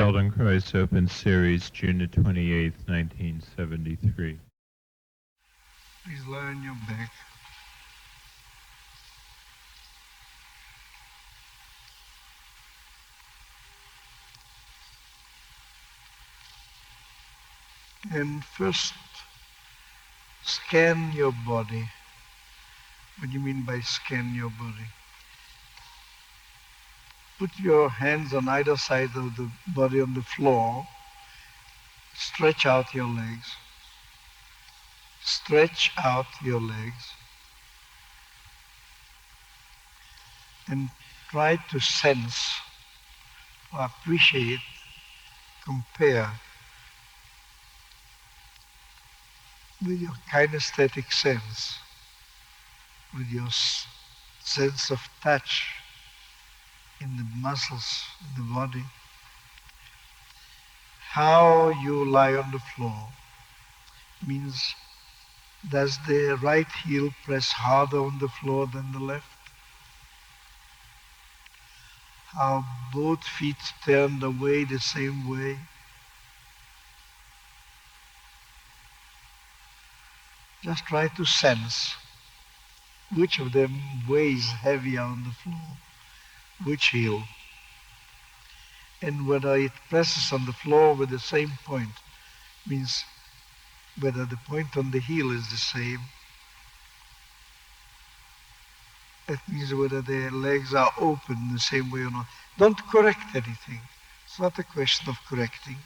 Feldenkrais Open Series, June 28, 1973. Please lie on your back. And first, scan your body. What do you mean by scan your body? Put your hands on either side of the body on the floor. Stretch out your legs. Stretch out your legs. And try to sense, or appreciate, compare with your kinesthetic sense, with your sense of touch in the muscles of the body, how you lie on the floor. Means, does the right heel press harder on the floor than the left? How both feet turned away the same way? Just try to sense which of them weighs heavier on the floor, which heel, and whether it presses on the floor with the same point, means whether the point on the heel is the same. That means whether the legs are open the same way or not. Don't correct anything. It's not a question of correcting.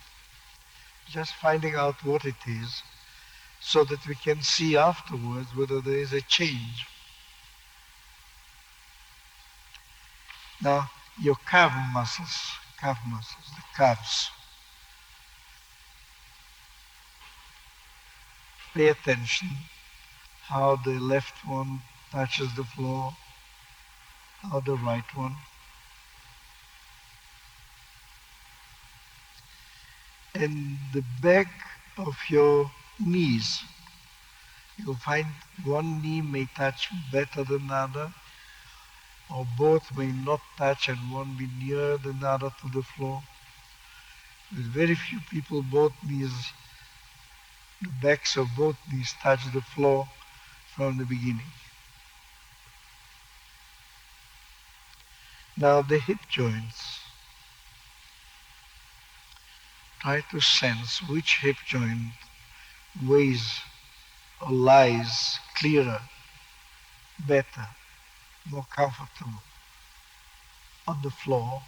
Just finding out what it is so that we can see afterwards whether there is a change. Now, your calf muscles, the calves. Pay attention how the left one touches the floor, how the right one. And the back of your knees. You'll find one knee may touch better than the other, or both may not touch and one be nearer than the other to the floor. With very few people, both knees, the backs of both knees touch the floor from the beginning. Now the hip joints. Try to sense which hip joint weighs or lies clearer, better, more comfortable on the floor.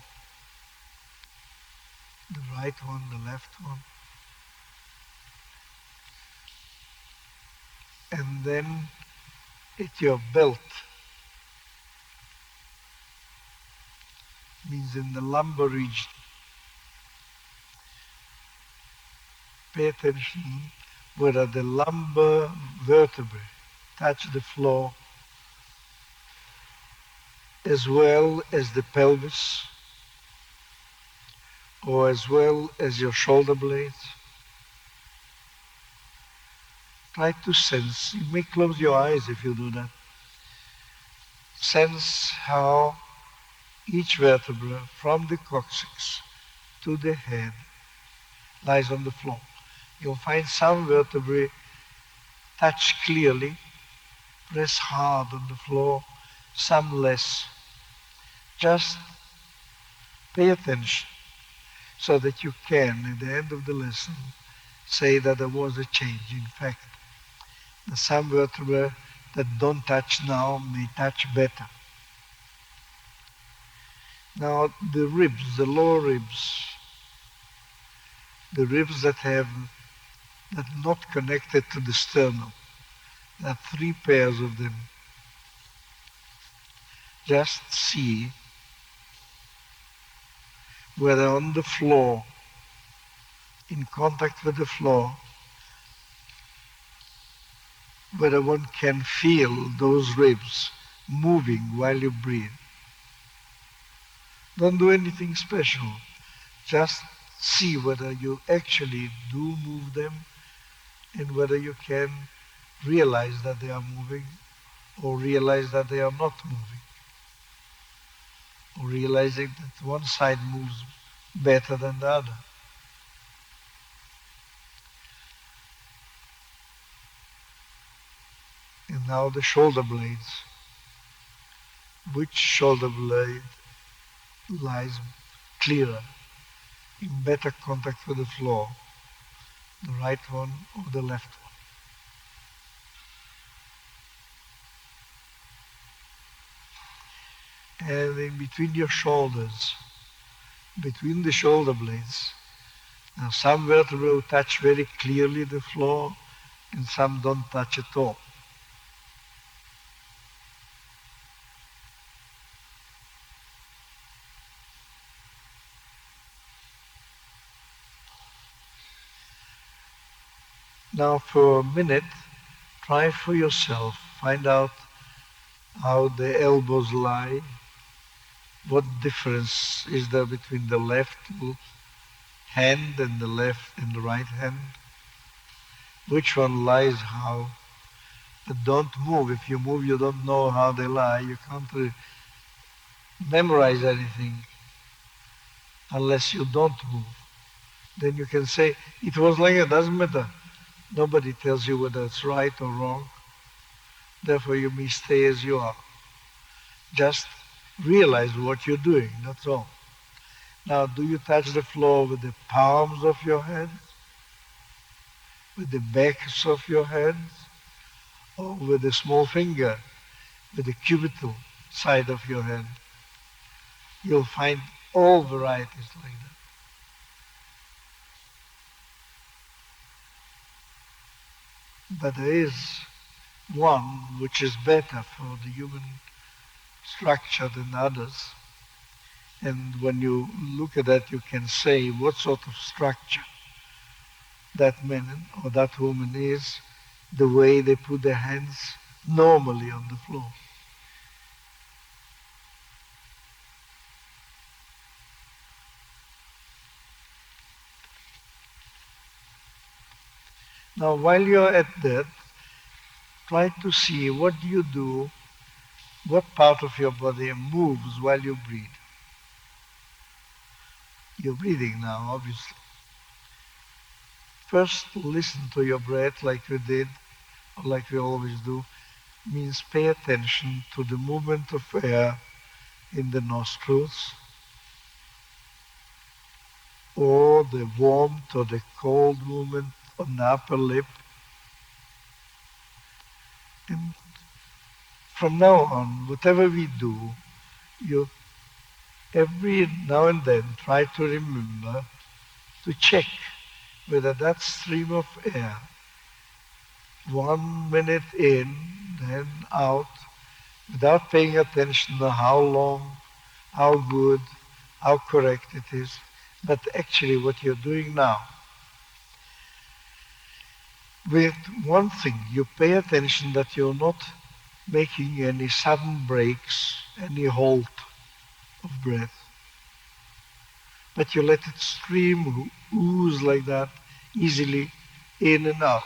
The right one, the left one. And then at your belt, means in the lumbar region. Pay attention whether the lumbar vertebrae touch the floor as well as the pelvis or as well as your shoulder blades. Try to sense. You may close your eyes if you do that. Sense how each vertebra from the coccyx to the head lies on the floor. You'll find some vertebrae touch clearly, press hard on the floor, some less. Just pay attention so that you can, at the end of the lesson, say that there was a change. In fact, the some vertebrae that don't touch now may touch better. Now the ribs, the lower ribs, the ribs that are not connected to the sternum. There are 3 pairs of them. Just see whether on the floor, in contact with the floor, whether one can feel those ribs moving while you breathe. Don't do anything special. Just see whether you actually do move them and whether you can realize that they are moving or realize that they are not moving. Or realizing that one side moves better than the other. And now the shoulder blades. Which shoulder blade lies clearer, in better contact with the floor, the right one or the left one? And in between your shoulders, between the shoulder blades, now some vertebrae will touch very clearly the floor and some don't touch at all. Now for a minute, try for yourself, find out how the elbows lie, what difference is there between the left hand and the left and the right hand, which one lies how. But don't move. If you move, you don't know how they lie. You can't memorize anything unless you don't move. Then you can say, it was like it, doesn't matter. Nobody tells you whether it's right or wrong. Therefore, you may stay as you are. Just realize what you're doing, that's all. Now, do you touch the floor with the palms of your hands, with the backs of your hands, or with the small finger, with the cubital side of your hand? You'll find all varieties like that. But there is one which is better for the human structure than others. And when you look at that, you can say what sort of structure that man or that woman is, the way they put their hands normally on the floor. Now, while you're at that, try to see what you do, what part of your body moves while you breathe. You're breathing now, obviously. First, listen to your breath like we did, or like we always do. Means pay attention to the movement of air in the nostrils, or the warmth or the cold movement on the upper lip. And from now on, whatever we do, you every now and then try to remember to check whether that stream of air, 1 minute in, then out, without paying attention to how long, how good, how correct it is, but actually what you're doing now. With one thing, you pay attention that you're not making any sudden breaks, any halt of breath, but you let it stream, ooze like that, easily in and out.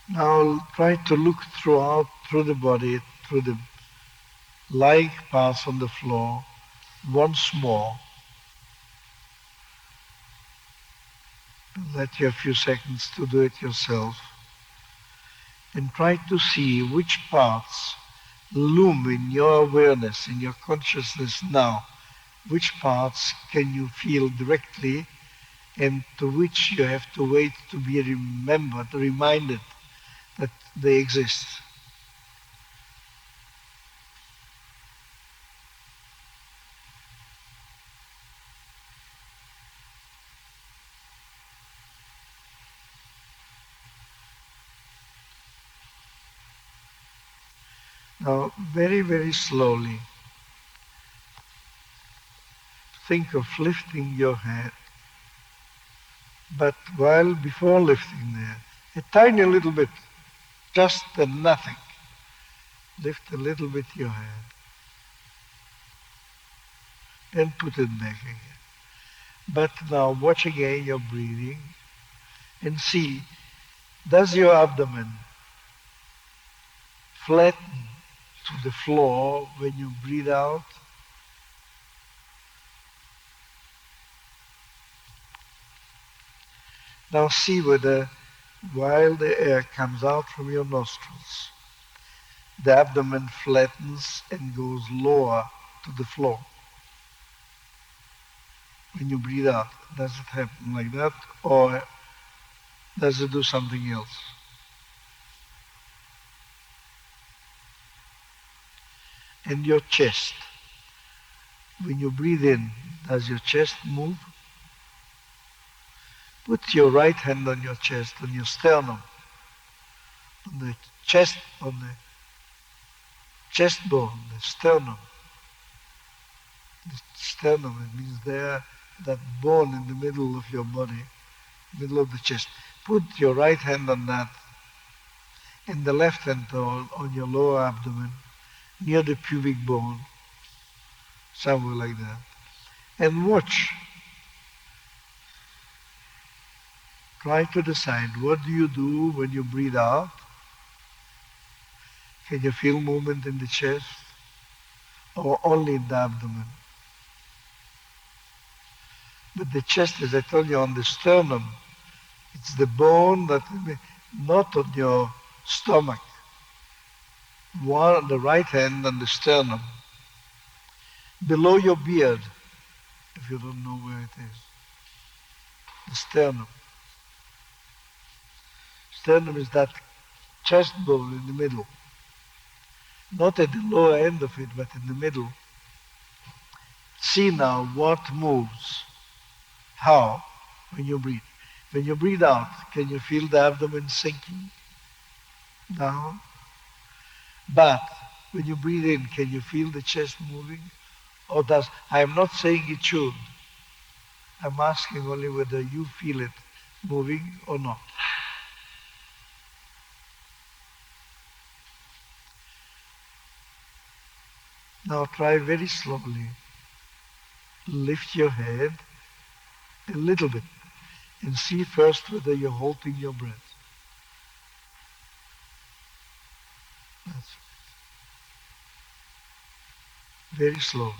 Now try to look through the body, through the lying parts on the floor, once more. Let you a few seconds to do it yourself. And try to see which parts loom in your awareness, in your consciousness now. Which parts can you feel directly and to which you have to wait to be reminded that they exist. Now, very, very slowly, think of lifting your head. But before lifting there, a tiny little bit, just nothing. Lift a little bit your head and put it back again. But now watch again your breathing and see, does your abdomen flatten to the floor when you breathe out? Now see whether while the air comes out from your nostrils, the abdomen flattens and goes lower to the floor. When you breathe out, does it happen like that or does it do something else? And your chest, when you breathe in, does your chest move? Put your right hand on your chest, on your sternum, on the chest, on the chest bone, the sternum. The sternum, it means there, that bone in the middle of your body, middle of the chest. Put your right hand on that and the left hand on your lower abdomen, near the pubic bone, somewhere like that. And watch. Try to decide, what do you do when you breathe out? Can you feel movement in the chest or only in the abdomen? But the chest, as I told you, on the sternum, it's the bone that, not on your stomach. One, the right hand on the sternum, below your beard, if you don't know where it is. The sternum. Sternum is that chest bone in the middle. Not at the lower end of it, but in the middle. See now what moves. How? When you breathe. When you breathe out, can you feel the abdomen sinking down? But when you breathe in, can you feel the chest moving? Or does, I am not saying it should. I'm asking only whether you feel it moving or not. Now try very slowly. Lift your head a little bit and see first whether you're holding your breath. That's very slowly.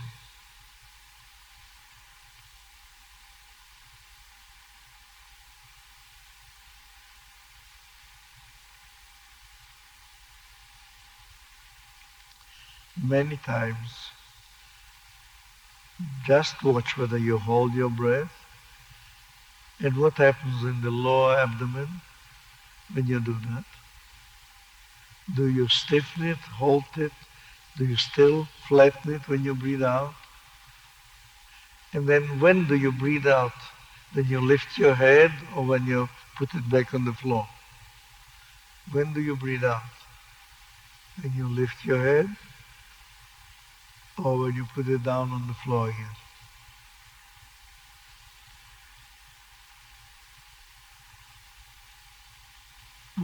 Many times, just watch whether you hold your breath and what happens in the lower abdomen when you do that. Do you stiffen it, hold it? Do you still flatten it when you breathe out? And then when do you breathe out? When you lift your head or when you put it back on the floor? When do you breathe out? When you lift your head or when you put it down on the floor again?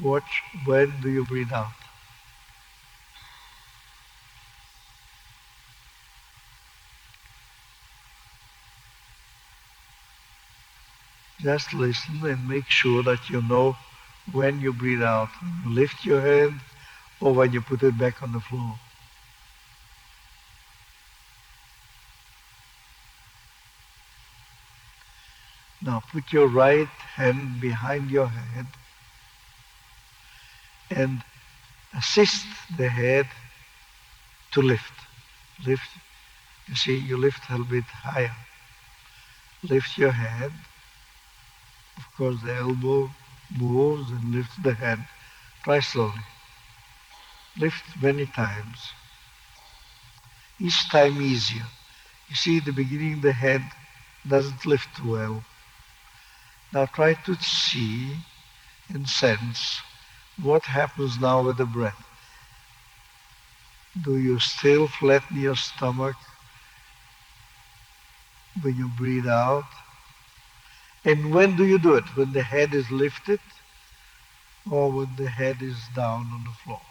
Watch, when do you breathe out? Just listen and make sure that you know when you breathe out. You lift your hand or when you put it back on the floor. Now put your right hand behind your head and assist the head to lift. Lift. You see, you lift a little bit higher. Lift your head. Of course, the elbow moves and lifts the head. Try slowly. Lift many times. Each time easier. You see, at the beginning, the head doesn't lift well. Now try to see and sense what happens now with the breath. Do you still flatten your stomach when you breathe out? And when do you do it? When the head is lifted or when the head is down on the floor?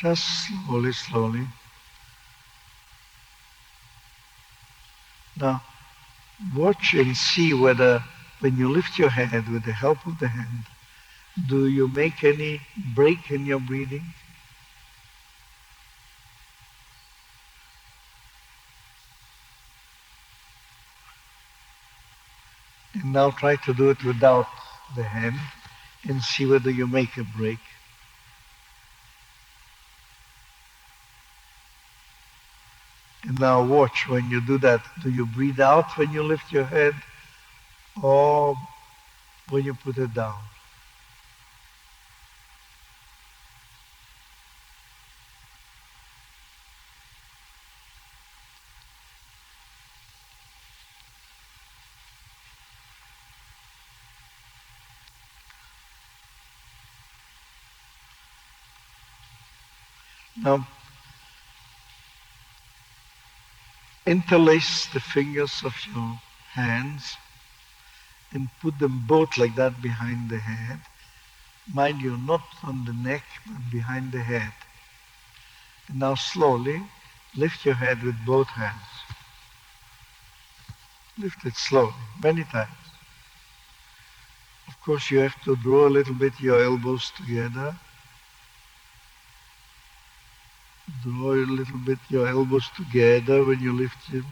Just slowly, slowly. Now, watch and see whether when you lift your head with the help of the hand, do you make any break in your breathing? And now try to do it without the hand and see whether you make a break. And now watch when you do that. Do you breathe out when you lift your head or when you put it down? Now interlace the fingers of your hands and put them both like that behind the head. Mind you, not on the neck, but behind the head. And now slowly lift your head with both hands. Lift it slowly, many times. Of course, you have to draw a little bit your elbows together. Draw a little bit your elbows together when you lift them.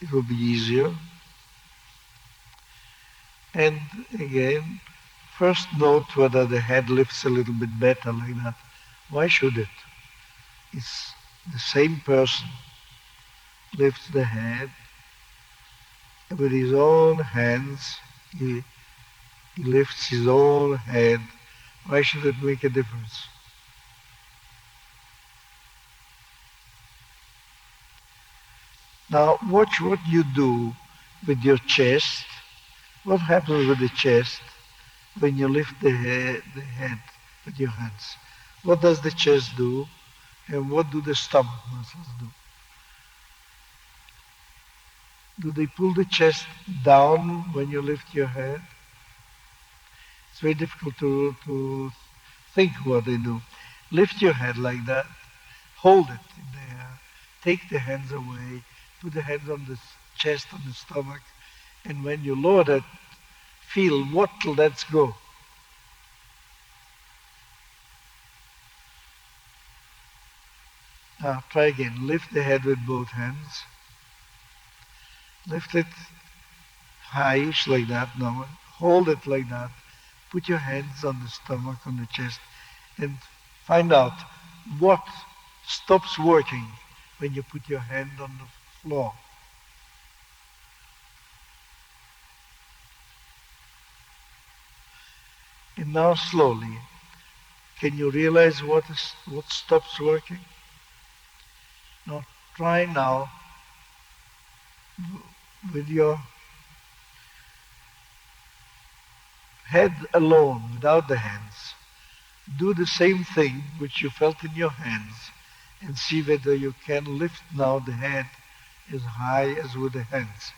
It will be easier. And again, first note whether the head lifts a little bit better like that. Why should it? It's the same person lifts the head with his own hands. He lifts his own head. Why should it make a difference? Now watch what you do with your chest. What happens with the chest when you lift the head with your hands? What does the chest do? And what do the stomach muscles do? Do they pull the chest down when you lift your head? It's very difficult to think what they do. Lift your head like that. Hold it in there. Take the hands away. Put the hands on the chest, on the stomach. And when you lower that, feel what lets go. Now try again. Lift the head with both hands. Lift it highish like that now. Hold it like that. Put your hands on the stomach, on the chest, and find out what stops working when you put your hand on the floor. And now slowly, can you realize what stops working? Now try now with your head alone, without the hands. Do the same thing which you felt in your hands and see whether you can lift now the head as high as with the hands.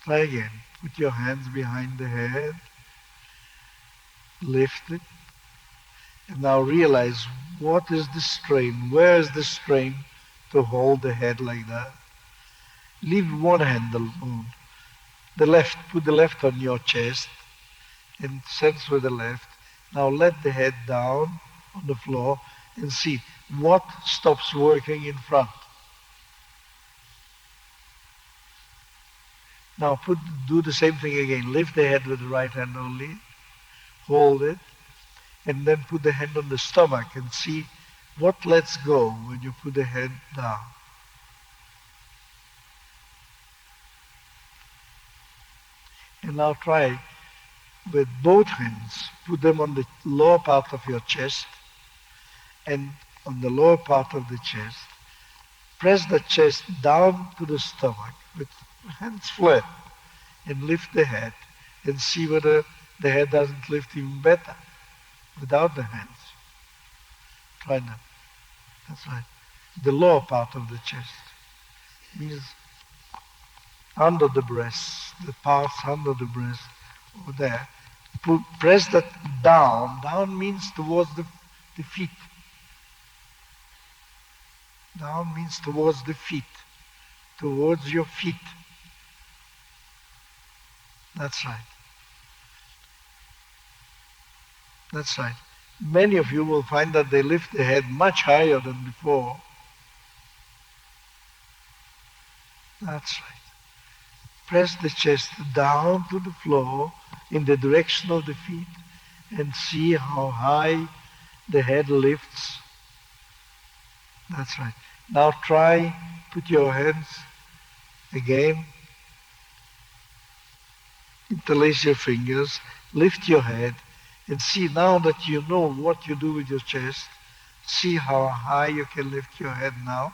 Try again. Put your hands behind the head. Lift it. And now realize what is the strain. Where is the strain to hold the head like that? Leave one hand alone. The left, put the left on your chest and sense with the left. Now let the head down on the floor and see what stops working in front. Now do the same thing again. Lift the head with the right hand only. Hold it. And then put the hand on the stomach and see what lets go when you put the head down. And now try with both hands. Put them on the lower part of your chest and on the lower part of the chest. Press the chest down to the stomach with hands flat and lift the head and see whether the head doesn't lift even better without the hands. Try that. That's right. The lower part of the chest means under the breast, the parts under the breast over there. Press that down. Down means towards the feet. Down means towards the feet, towards your feet. That's right. That's right. Many of you will find that they lift the head much higher than before. That's right. Press the chest down to the floor in the direction of the feet and see how high the head lifts. That's right. Now try, put your hands again, interlace your fingers, lift your head, and see now that you know what you do with your chest, see how high you can lift your head now.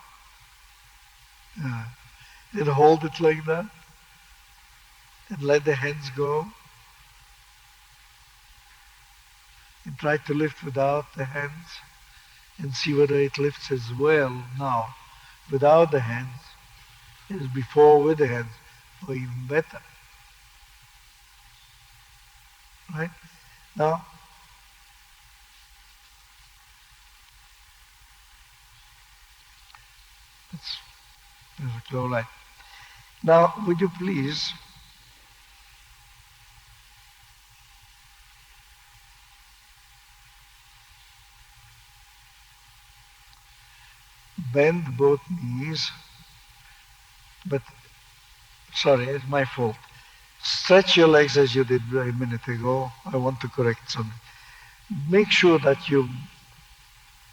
And hold it like that. And let the hands go. And try to lift without the hands. And see whether it lifts as well now without the hands as before with the hands, or even better. Right? Now, that's perfectly all right. Now, would you please bend both knees, but, sorry, it's my fault. Stretch your legs as you did a minute ago. I want to correct something. Make sure that you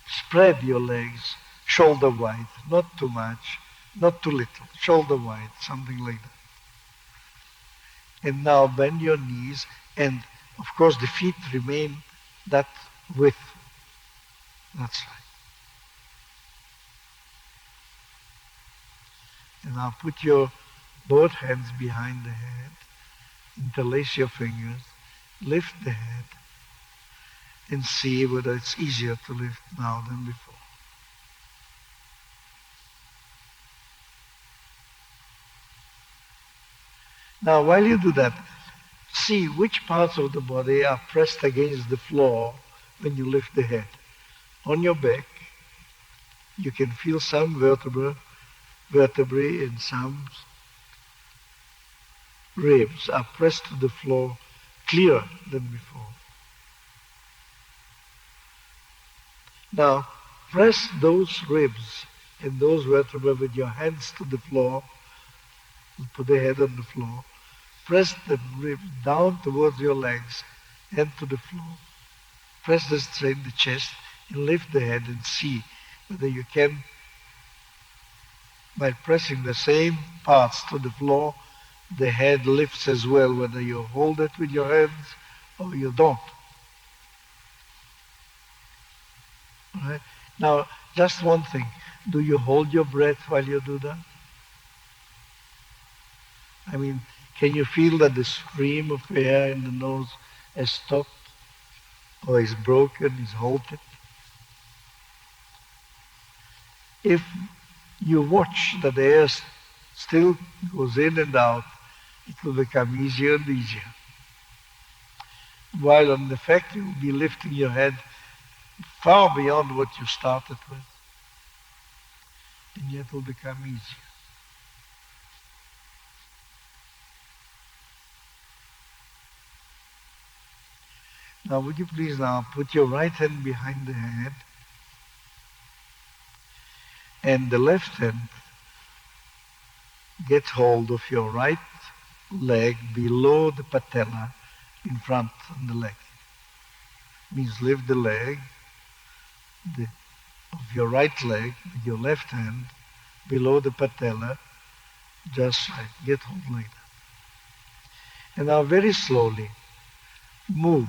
spread your legs shoulder wide, not too much, not too little, shoulder wide, something like that. And now bend your knees, and of course the feet remain that width. That's right. And now put your both hands behind the head, interlace your fingers, lift the head, and see whether it's easier to lift now than before. Now, while you do that, see which parts of the body are pressed against the floor when you lift the head. On your back, you can feel some vertebrae and some ribs are pressed to the floor clearer than before. Now, press those ribs and those vertebrae with your hands to the floor, put the head on the floor, press the ribs down towards your legs and to the floor. Press the straight the chest and lift the head and see whether you can, by pressing the same parts to the floor, the head lifts as well, whether you hold it with your hands or you don't. All right? Now, just one thing. Do you hold your breath while you do that? I mean, can you feel that the stream of air in the nose has stopped or is broken, is halted? If you watch that the air still goes in and out, it will become easier and easier. While in effect you will be lifting your head far beyond what you started with. And yet it will become easier. Now would you please now put your right hand behind the head and the left hand get hold of your right leg below the patella in front of the leg. Means lift the leg of your right leg with your left hand below the patella, just right. Get hold like that. And now very slowly move.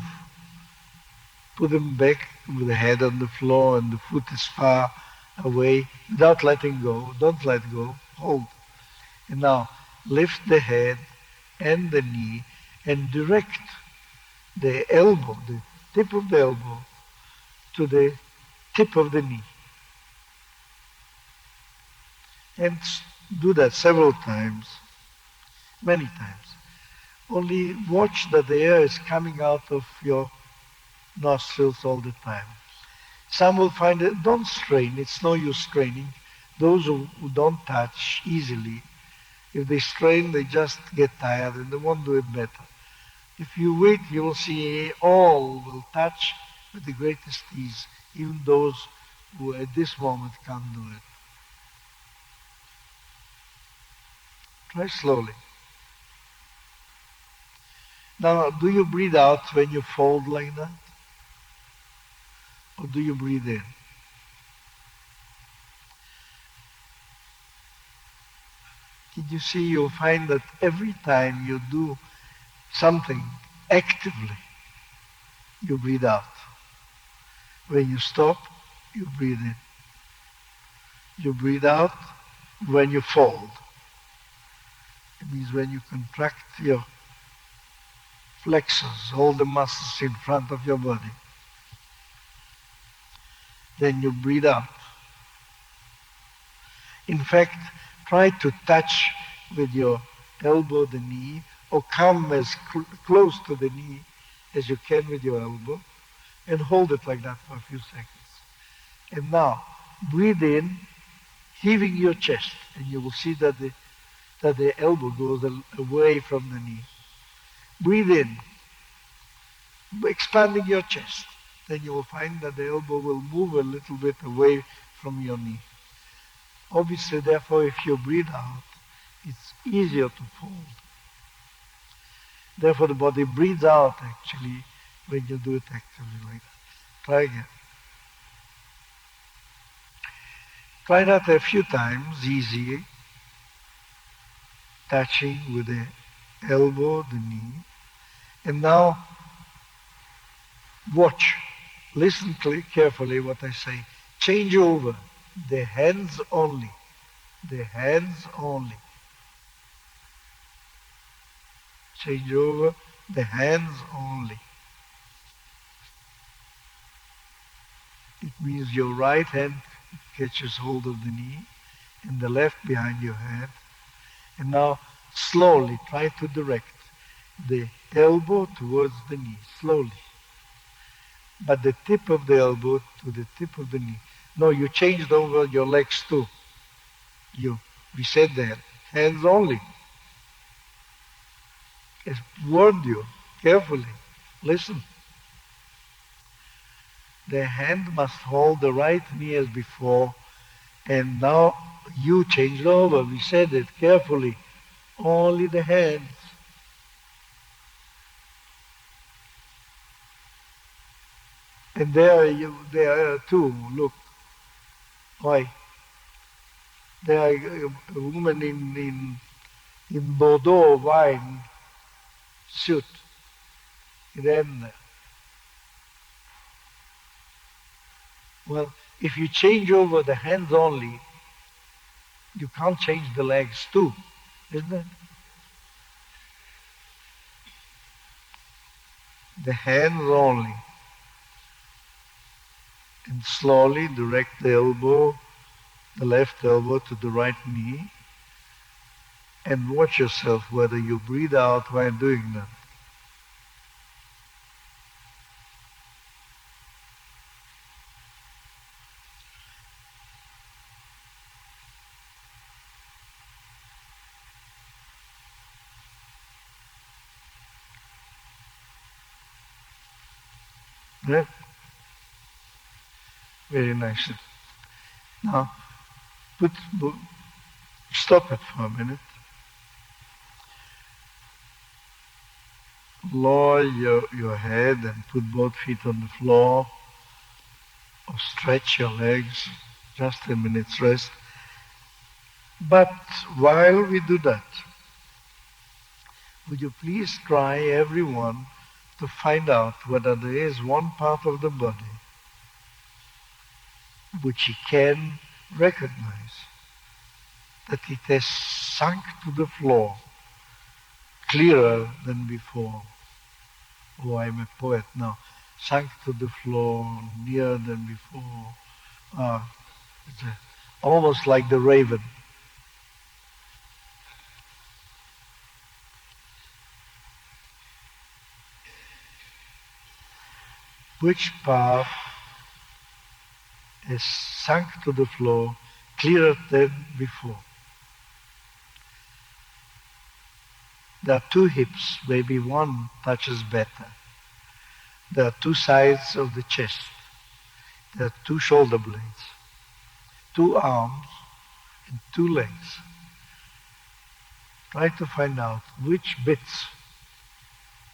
Put them back with the head on the floor and the foot is far away without letting go. Don't let go. Hold. And now lift the head and the knee and direct the elbow, the tip of the elbow, to the tip of the knee. And do that several times, many times. Only watch that the air is coming out of your nostrils all the time. Some will find it, don't strain, it's no use straining. Those who don't touch easily, if they strain, they just get tired and they won't do it better. If you wait, you will see all will touch with the greatest ease, even those who at this moment can't do it. Try slowly. Now, do you breathe out when you fold like that? Or do you breathe in? Did you see, you'll find that every time you do something actively, you breathe out. When you stop, you breathe in. You breathe out when you fold. It means when you contract your flexors, all the muscles in front of your body. Then you breathe out. In fact, try to touch with your elbow the knee, or come as close to the knee as you can with your elbow, and hold it like that for a few seconds. And now, breathe in, heaving your chest, and you will see that the elbow goes away from the knee. Breathe in, expanding your chest. Then you will find that the elbow will move a little bit away from your knee. Obviously, therefore, if you breathe out, it's easier to fold. Therefore, the body breathes out, actually, when you do it actively like that. Try again. Try that a few times, easy, touching with the elbow, the knee. And now, watch. Listen carefully what I say. Change over. The hands only. The hands only. Change over. The hands only. It means your right hand catches hold of the knee and the left behind your head. And now slowly try to direct the elbow towards the knee, slowly. But the tip of the elbow to the tip of the knee. No, you changed over your legs too. We said that. Hands only. I warned you carefully. Listen. The hand must hold the right knee as before, and now you changed over. We said it carefully. Only the hands. And there are two. Look. Why? There are a woman in Bordeaux wine suit. Then, well, if you change over the hands only, you can't change the legs too, isn't it? The hands only. And slowly direct the elbow, the left elbow to the right knee, and watch yourself whether you breathe out while doing that. Right? Very nice. Now, stop it for a minute. Lower your head and put both feet on the floor, or stretch your legs, just a minute's rest. But while we do that, would you please try, everyone, to find out whether there is one part of the body which you can recognize that it has sunk to the floor clearer than before. Oh, I'm a poet now. Sunk to the floor nearer than before. It's almost like the raven. which part has sunk to the floor clearer than before. There are two hips, maybe one touches better. There are two sides of the chest. There are two shoulder blades, two arms, and two legs. Try to find out which bits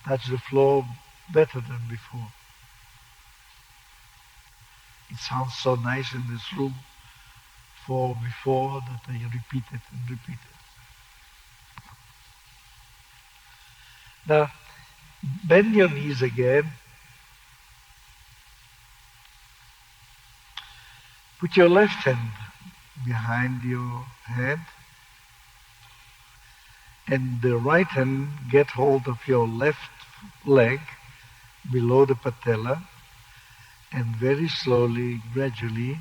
touch the floor better than before. It sounds so nice in this room for before that I repeat it and repeat it. Now, bend your knees again. Put your left hand behind your head and the right hand get hold of your left leg below the patella and very slowly, gradually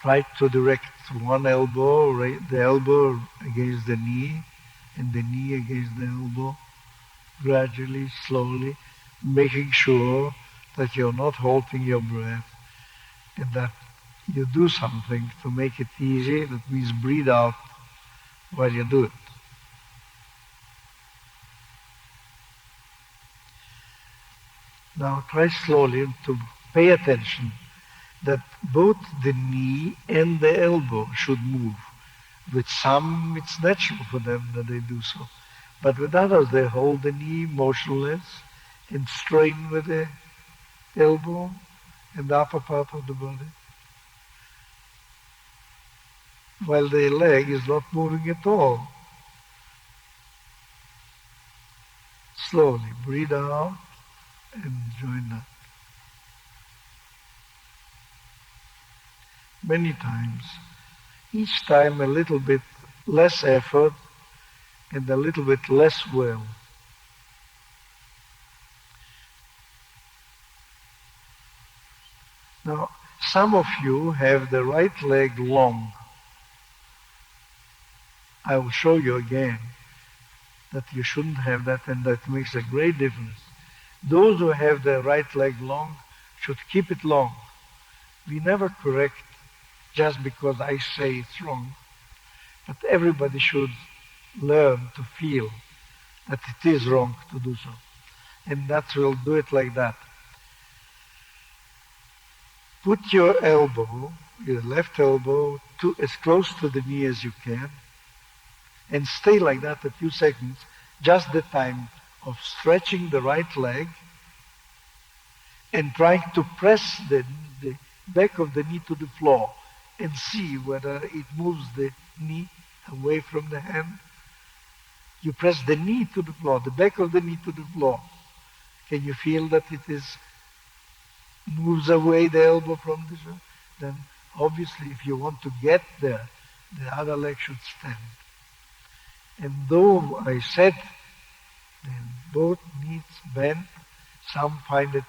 try to direct one elbow, the elbow against the knee and the knee against the elbow, gradually, slowly, making sure that you're not halting your breath and that you do something to make it easy. That means breathe out while you do it. Now try slowly to pay attention that both the knee and the elbow should move. With some, it's natural for them that they do so. But with others, they hold the knee motionless and strain with the elbow and the upper part of the body, while the leg is not moving at all. Slowly breathe out and join that. Many times, each time a little bit less effort and a little bit less will. Now, some of you have the right leg long. I will show you again that you shouldn't have that, and that makes a great difference. Those who have the right leg long should keep it long. We never correct just because I say it's wrong, but everybody should learn to feel that it is wrong to do so. And that will do it like that. Put your elbow, your left elbow, as close to the knee as you can, and stay like that a few seconds, just the time of stretching the right leg and trying to press the back of the knee to the floor and see whether it moves the knee away from the hand. You press the knee to the floor, the back of the knee to the floor. Can you feel that it moves away the elbow from the shoulder? Then obviously if you want to get there, the other leg should stand. And though I said then both knees bend, some find it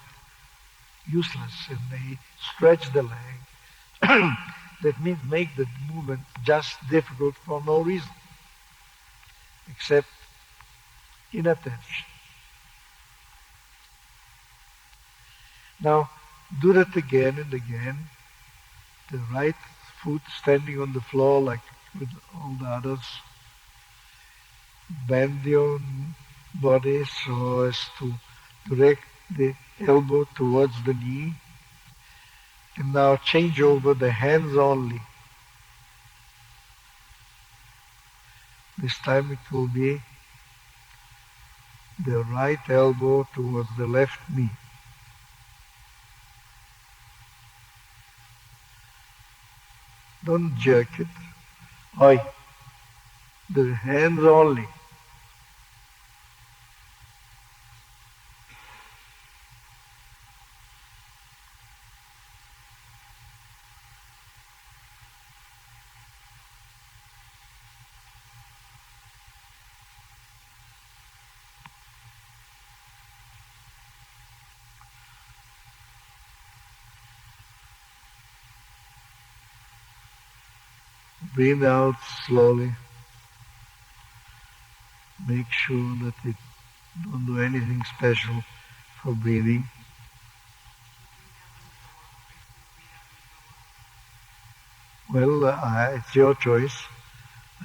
useless and they stretch the leg. That means make the movement just difficult for no reason, except inattention. Now, do that again and again. The right foot standing on the floor like with all the others. Bend your body so as to direct the elbow towards the knee. And now change over the hands only. This time it will be the right elbow towards the left knee. Don't jerk it. Oi. The hands only. Breathe out slowly. Make sure that it don't do anything special for breathing. Well, it's your choice.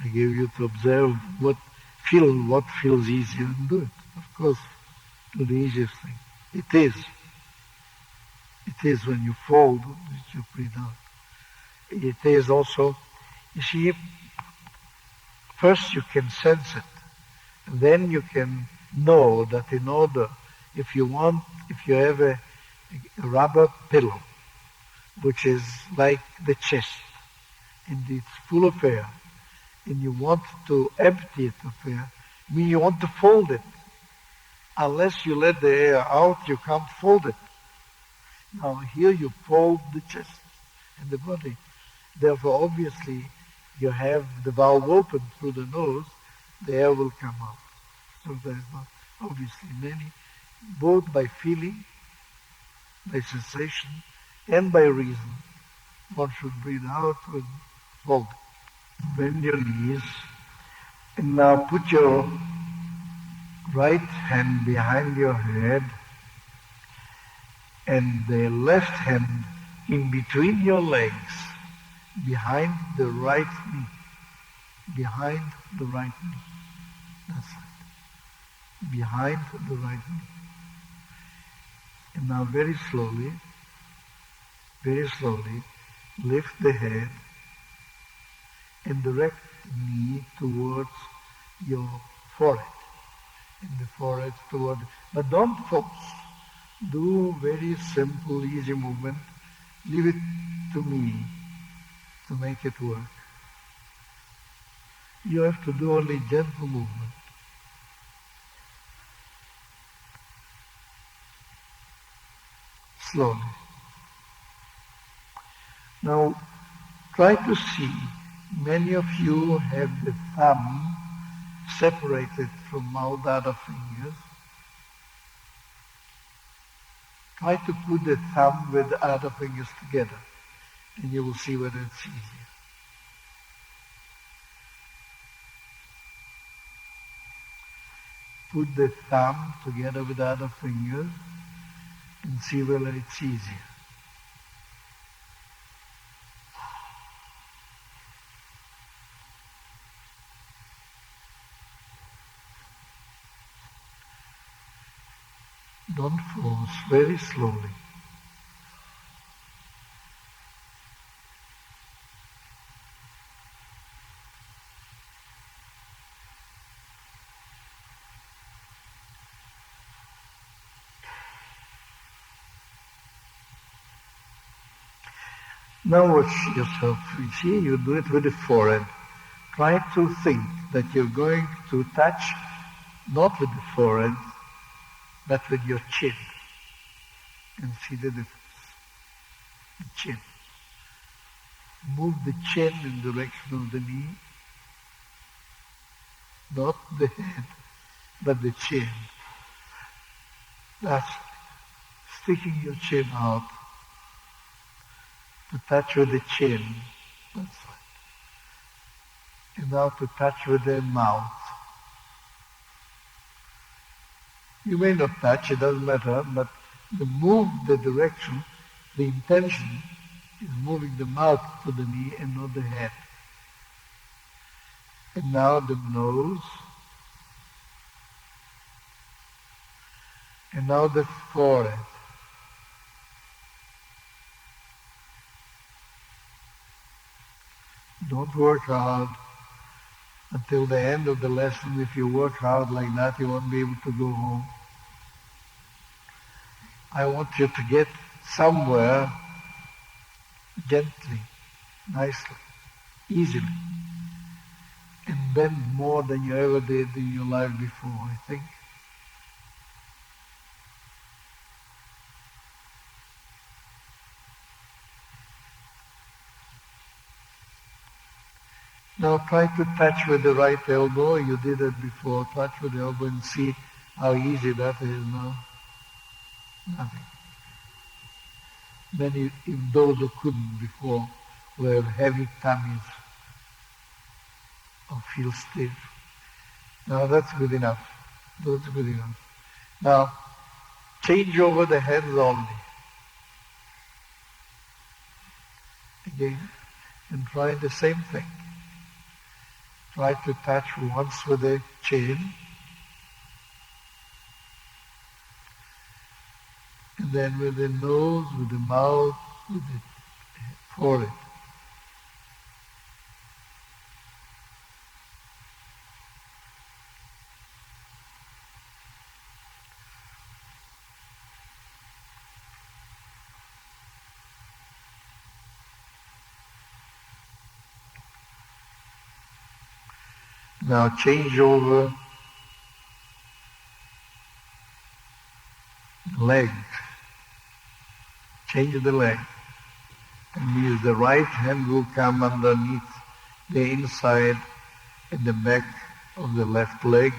I give you to observe what feels easier and do it. Of course, do the easiest thing. It is. It is when you fold that you breathe out. It is also, you see, first you can sense it. And then you can know that in order, if you have a rubber pillow, which is like the chest, and it's full of air, and you want to empty it of air, I mean you want to fold it. Unless you let the air out, you can't fold it. Now here you fold the chest and the body. Therefore, obviously, you have the valve open through the nose, the air will come out. So there is not, obviously, many, both by feeling, by sensation, and by reason. One should breathe out and fold. Bend your knees, and now put your right hand behind your head, and the left hand in between your legs, behind the right knee. Behind the right knee. That's right. Behind the right knee. And now very slowly, lift the head and direct the knee towards your forehead. And the forehead toward, but don't force. Do very simple, easy movement. Leave it to me to make it work. You have to do only gentle movement. Slowly. Now, try to see. Many of you have the thumb separated from all the other fingers. Try to put the thumb with the other fingers together, and you will see whether it's easier. Put the thumb together with the other fingers and see whether it's easier. Don't force, very slowly. Now watch yourself. You see, you do it with the forehead. Try to think that you're going to touch not with the forehead, but with your chin. And see the difference. The chin. Move the chin in the direction of the knee. Not the head, but the chin. That's sticking your chin out to touch with the chin. That's right. And now to touch with the mouth. You may not touch, it doesn't matter, but the direction, the intention is moving the mouth to the knee and not the head. And now the nose. And now the forehead. Don't work hard until the end of the lesson. If you work hard like that, you won't be able to go home. I want you to get somewhere gently, nicely, easily, and bend more than you ever did in your life before, I think. Now try to touch with the right elbow. You did it before. Touch with the elbow and see how easy that is now. Nothing. Many, even those who couldn't before, will have heavy tummies or feel stiff. Now that's good enough. That's good enough. Now, change over the hands only. Again. and try the same thing. Try to touch once with the chin, and then with the nose, with the mouth, with the forehead. Now change over leg. Change the leg. And means the right hand will come underneath the inside and the back of the left leg,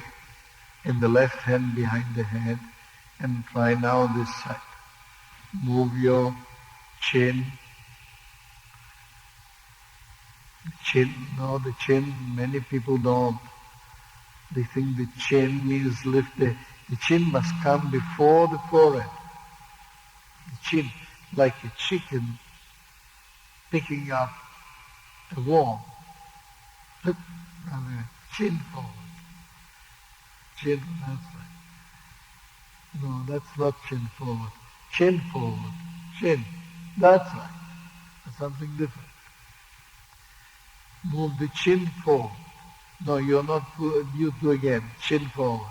and the left hand behind the head. And try now this side. Move your chin. No, the chin, many people don't. They think the chin means lift the chin must come before the forehead. The chin, like a chicken picking up a worm. Look, chin forward. Chin, that's right. No, that's not chin forward. Chin forward. Chin. That's right. That's something different. Move the chin forward. No, you're not, you do again. Chin forward.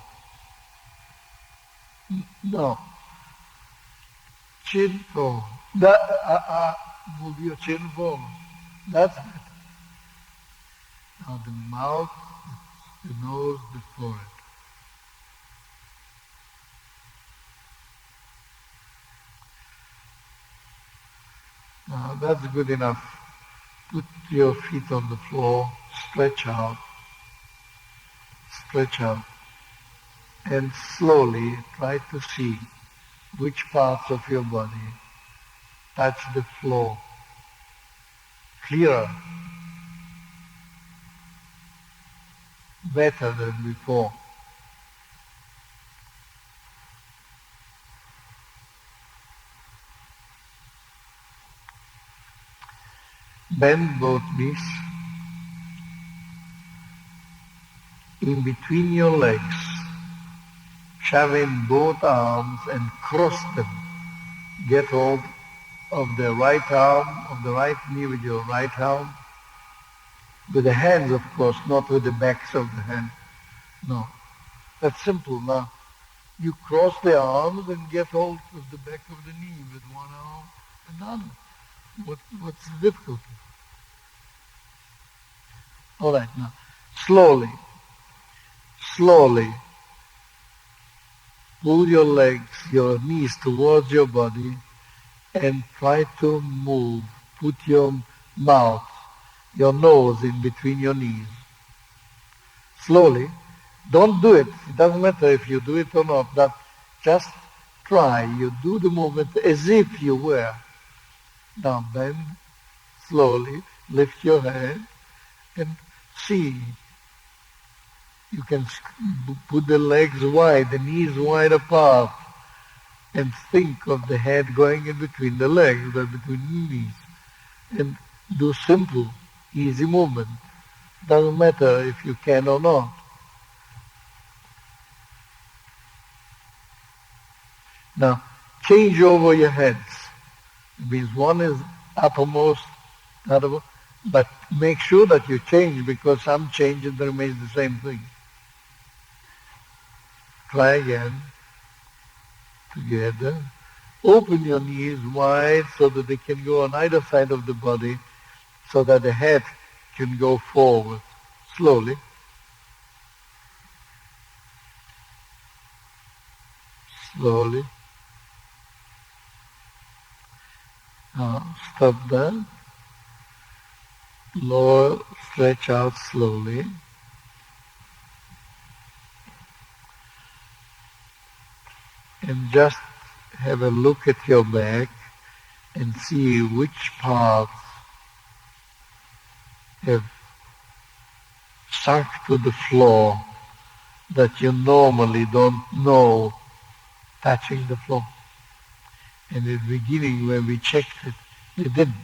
No. Chin forward. Move your chin forward. That's better. Now the mouth, the nose, the forehead. Now that's good enough. Put your feet on the floor, stretch out, and slowly try to see which parts of your body touch the floor. Clearer, better than before. Bend both knees. In between your legs, shove in both arms and cross them. Get hold of the right arm, of the right knee with your right arm. With the hands, of course, not with the backs of the hand. No. That's simple now. You cross the arms and get hold of the back of the knee with one arm and another. What's the difficulty? All right, now, slowly, pull your legs, your knees towards your body and try to move. Put your mouth, your nose in between your knees. Slowly. Don't do it. It doesn't matter if you do it or not. But just try. You do the movement as if you were. Now bend slowly. Lift your head and see. You can put the legs wide, the knees wide apart, and think of the head going in between the legs, or between the knees, and do simple, easy movement. Doesn't matter if you can or not. Now, change over your heads. It means one is uppermost, othermost, but make sure that you change, because some changes remains the same thing. Try again. Together. Open your knees wide so that they can go on either side of the body, so that the head can go forward. Slowly. Slowly. Now stop there. Lower, stretch out slowly. And just have a look at your back and see which parts have sunk to the floor that you normally don't know touching the floor. And at the beginning when we checked it, they didn't.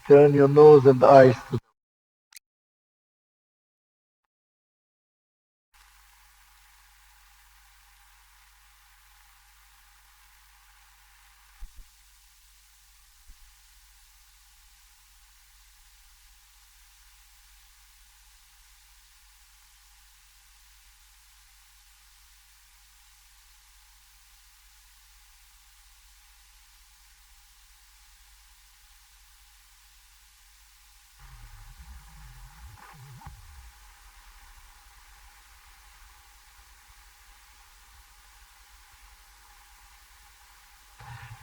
Turn your nose and eyes to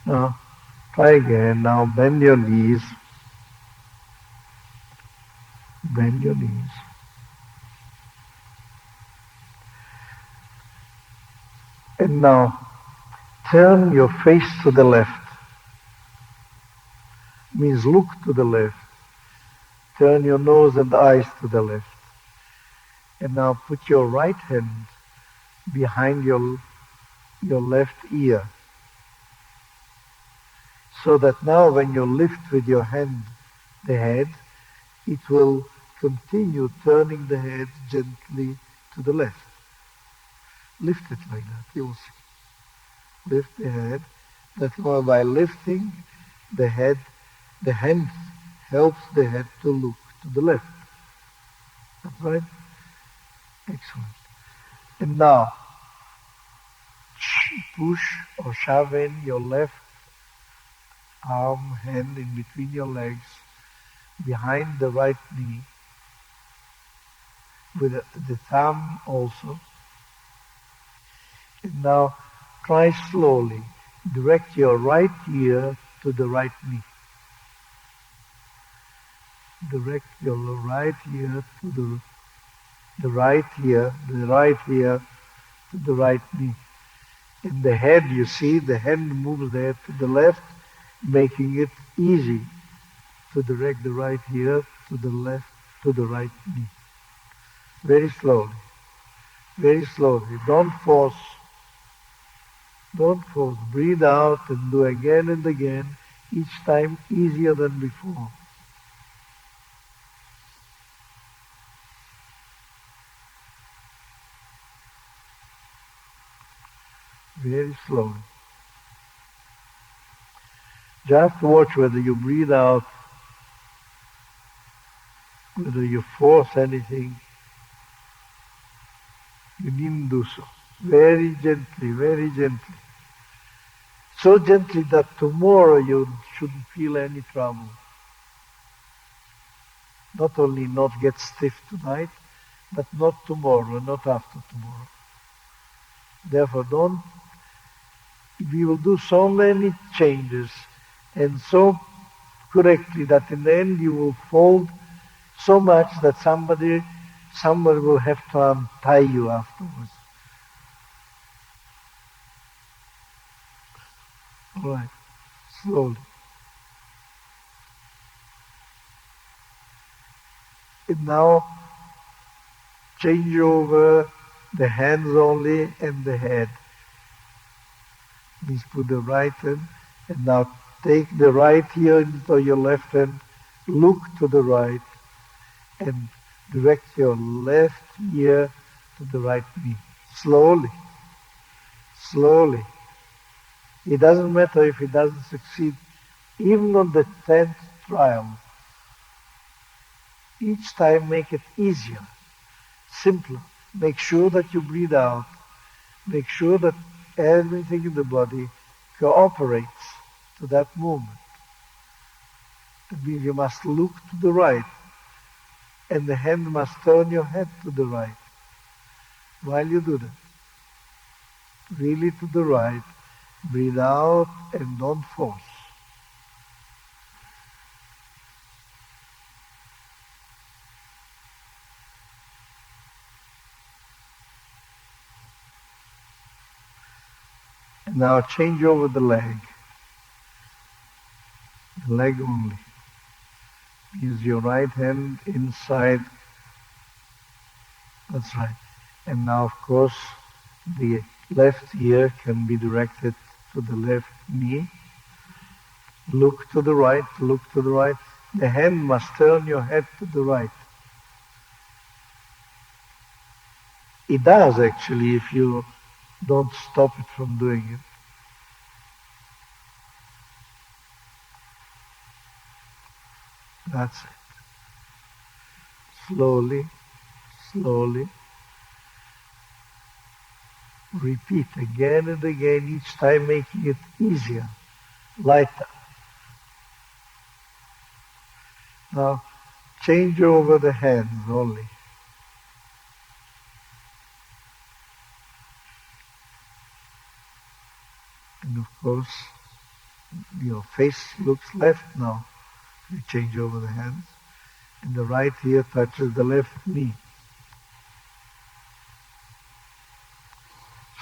now. Try again. Now bend your knees. Bend your knees. And now turn your face to the left. Means look to the left. Turn your nose and eyes to the left. And now put your right hand behind your left ear. So that now when you lift with your hand the head, it will continue turning the head gently to the left. Lift it like that, you will see. Lift the head. That by lifting the head, the hand helps the head to look to the left. That's right? Excellent. And now, push or shove in your left arm, hand in between your legs, behind the right knee, with the thumb also. And now try slowly. Direct your right ear to the right knee. Direct your right ear to the right ear to the right knee. In the head, you see, the hand moves there to the left, making it easy to direct the right ear to the left, to the right knee. Very slowly. Very slowly. Don't force. Don't force. Breathe out and do again and again, each time easier than before. Very slowly. Just watch whether you breathe out, whether you force anything. You needn't do so. Very gently, very gently. So gently that tomorrow you shouldn't feel any trouble. Not only not get stiff tonight, but not tomorrow, not after tomorrow. Therefore, we will do so many changes and so correctly that in the end you will fold so much that somebody will have to untie you afterwards. All right, slowly. And now change over the hands only and the head. Means put the right hand and now take the right ear into your left hand, look to the right and direct your left ear to the right knee. Slowly, slowly. It doesn't matter if it doesn't succeed, even on the 10th trial. Each time make it easier, simpler. Make sure that you breathe out. Make sure that everything in the body cooperates to that movement. That means you must look to the right, and the hand must turn your head to the right while you do that. Really to the right. Breathe out and don't force. And now change over the leg. The leg only. Use your right hand inside. That's right. And now, of course, the left ear can be directed to the left knee. Look to the right, look to the right. the hand must turn your head to the right. It does actually if you don't stop it from doing it. That's it. Slowly, slowly. Repeat again and again, each time making it easier, lighter. Now, change over the hands only. And of course, your face looks left now. You change over the hands. And the right ear touches the left knee.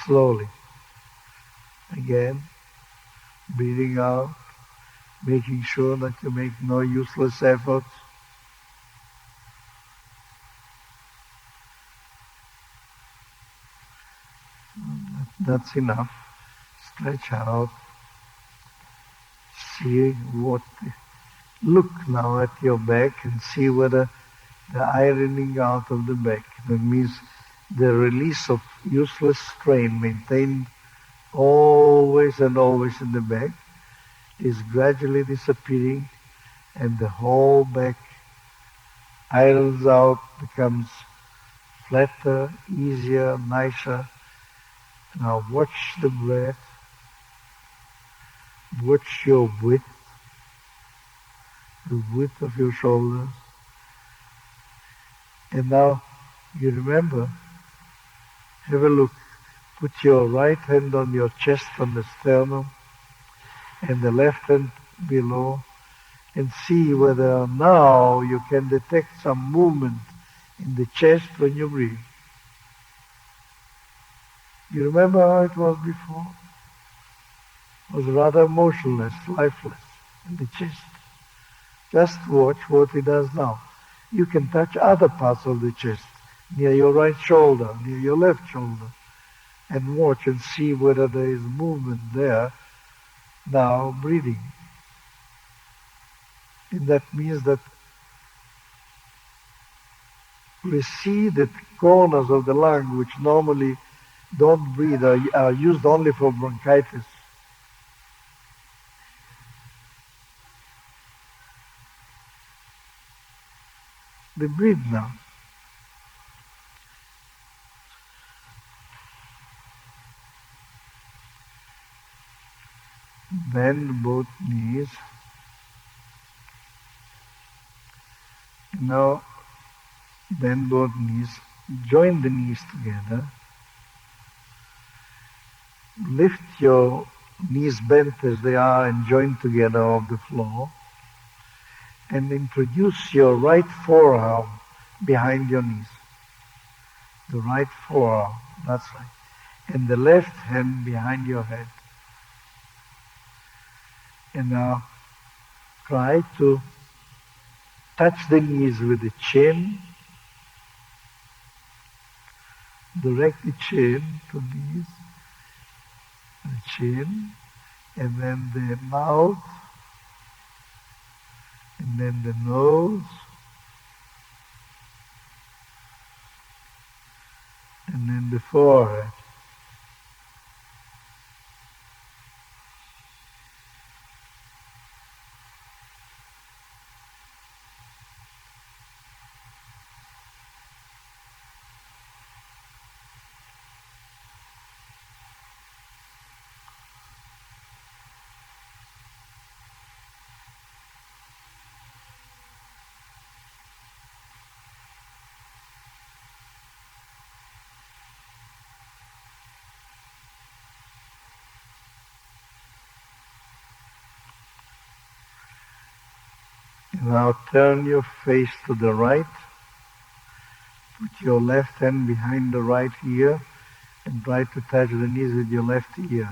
Slowly. Again, breathing out, making sure that you make no useless efforts. That's enough. Stretch out. See what. Look now at your back and see whether the ironing out of the back. That means the release of useless strain maintained always and always in the back is gradually disappearing, and the whole back irons out, becomes flatter, easier, nicer. Now watch the breath, watch your width, the width of your shoulders. And now you remember, have a look. Put your right hand on your chest, on the sternum, and the left hand below, and see whether now you can detect some movement in the chest when you breathe. You remember how it was before? It was rather motionless, lifeless in the chest. Just watch what it does now. You can touch other parts of the chest, near your right shoulder, near your left shoulder, and watch and see whether there is movement there, now breathing. And that means that receded corners of the lung, which normally don't breathe, are used only for bronchitis. They breathe now. Bend both knees. Now bend both knees. Join the knees together. Lift your knees bent as they are and joined together off the floor. And introduce your right forearm behind your knees. The right forearm, that's right. And the left hand behind your head. And now try to touch the knees with the chin. Direct the chin to knees. The chin. And then the mouth. And then the nose. And then the forehead. Now turn your face to the right. Put your left hand behind the right ear and try to touch the knees with your left ear.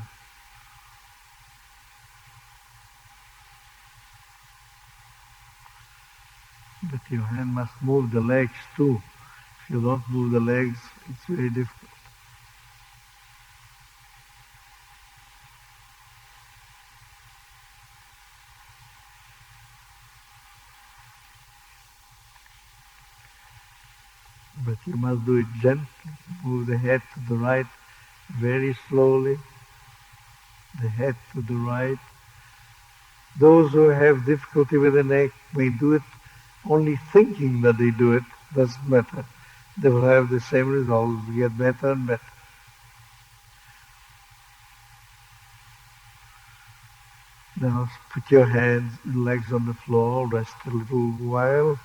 But your hand must move the legs too. If you don't move the legs, it's very difficult. but you must do it gently. Move the head to the right very slowly, the head to the right. Those who have difficulty with the neck may do it only thinking that they do it, doesn't matter. They will have the same result, we get better and better. Now put your hands, legs on the floor, rest a little while.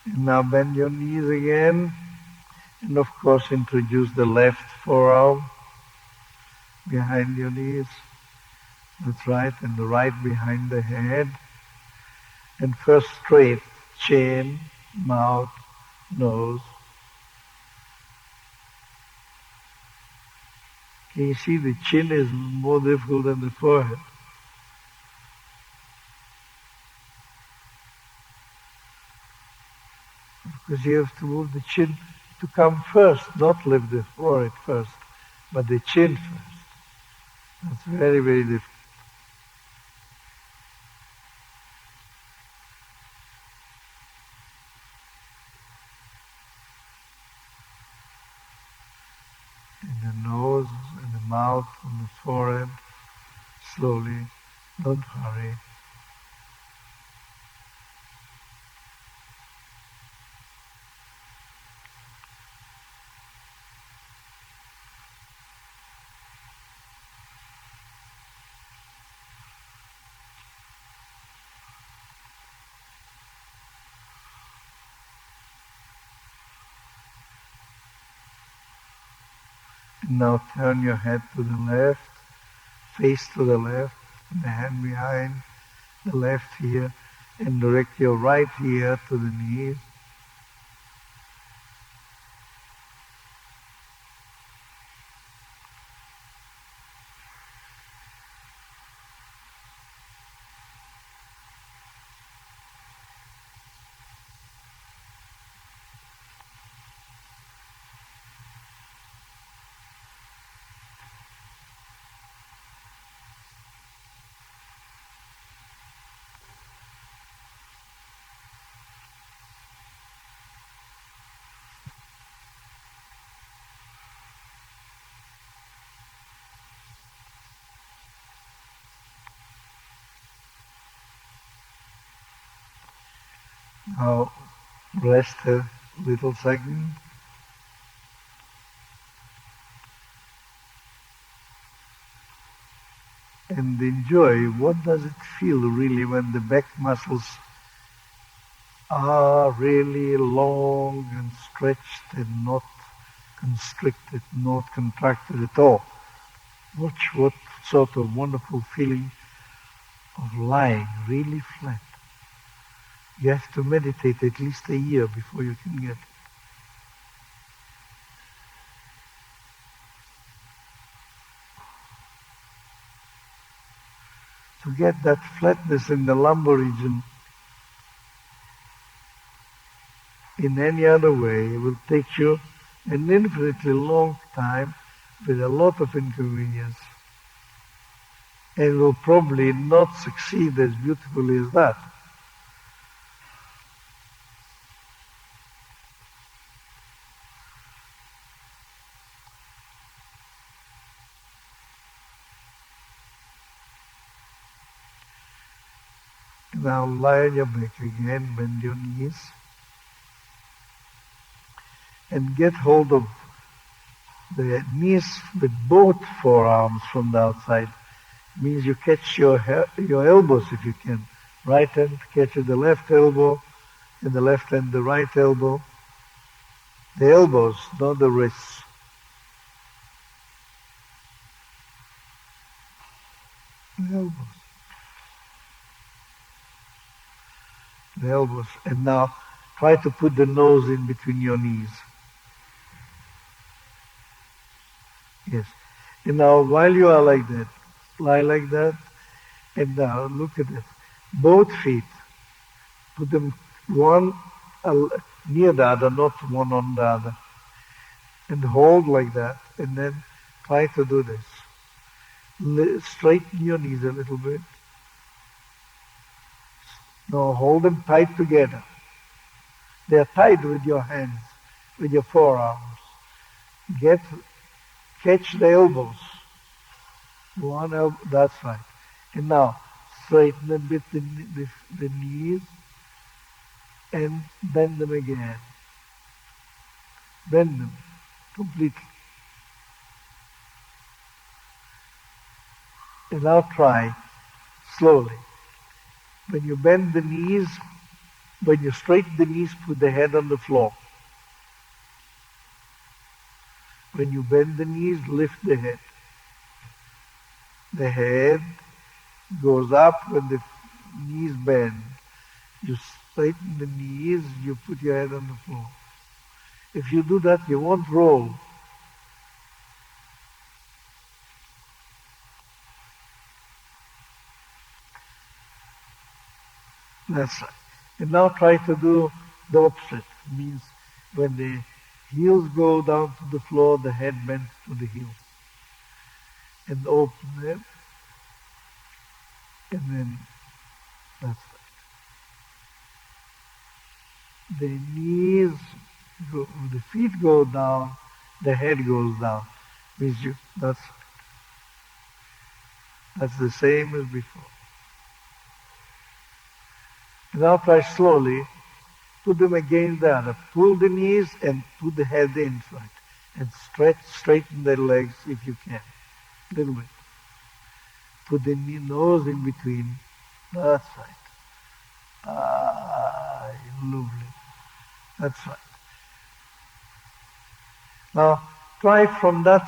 And now bend your knees again. And of course introduce the left forearm behind your knees. That's right, and the right behind the head. And first straight, chin, mouth, nose. Can you see the chin is more difficult than the forehead? Because you have to move the chin to come first, not lift the forehead first, but the chin first. That's very, very difficult. And the nose, and the mouth, and the forehead, slowly, don't hurry. And now turn your head to the left, face to the left, and the hand behind the left here, and direct your right ear to the knees. Now rest a little second. And enjoy what does it feel really when the back muscles are really long and stretched and not constricted, not contracted at all. Watch what sort of wonderful feeling of lying really flat. You have to meditate at least a year before you can get it. To get that flatness in the lumbar region in any other way, it will take you an infinitely long time with a lot of inconvenience, and will probably not succeed as beautifully as that. Now lie on your back again, bend your knees, and get hold of the knees with both forearms from the outside. It means you catch your elbows if you can. Right hand catches the left elbow, and the left hand the right elbow. The elbows, not the wrists. The elbows. The elbows. And now try to put the nose in between your knees. Yes. And now while you are like that, lie like that, and now look at this. Both feet, put them one near the other, not one on the other. And hold like that, and then try to do this. Straighten your knees a little bit. Now hold them tight together. They are tied with your hands, with your forearms. Catch the elbows. One elbow, that's right. And now straighten a bit the knees and bend them again. Bend them completely. And now try slowly. When you bend the knees, when you straighten the knees, put the head on the floor. When you bend the knees, lift the head. The head goes up when the knees bend. You straighten the knees, you put your head on the floor. If you do that, you won't roll. That's right. And now try to do the opposite. Means when the heels go down to the floor, the head bends to the heels. And open them. And then that's right. The knees go, the feet go down, the head goes down. Means that's the same as before. Now try slowly, put them against the other. Pull the knees and put the head in front. And straighten the legs if you can. A little bit. Put the nose in between. That's right. Ah, lovely. That's right. Now try from that,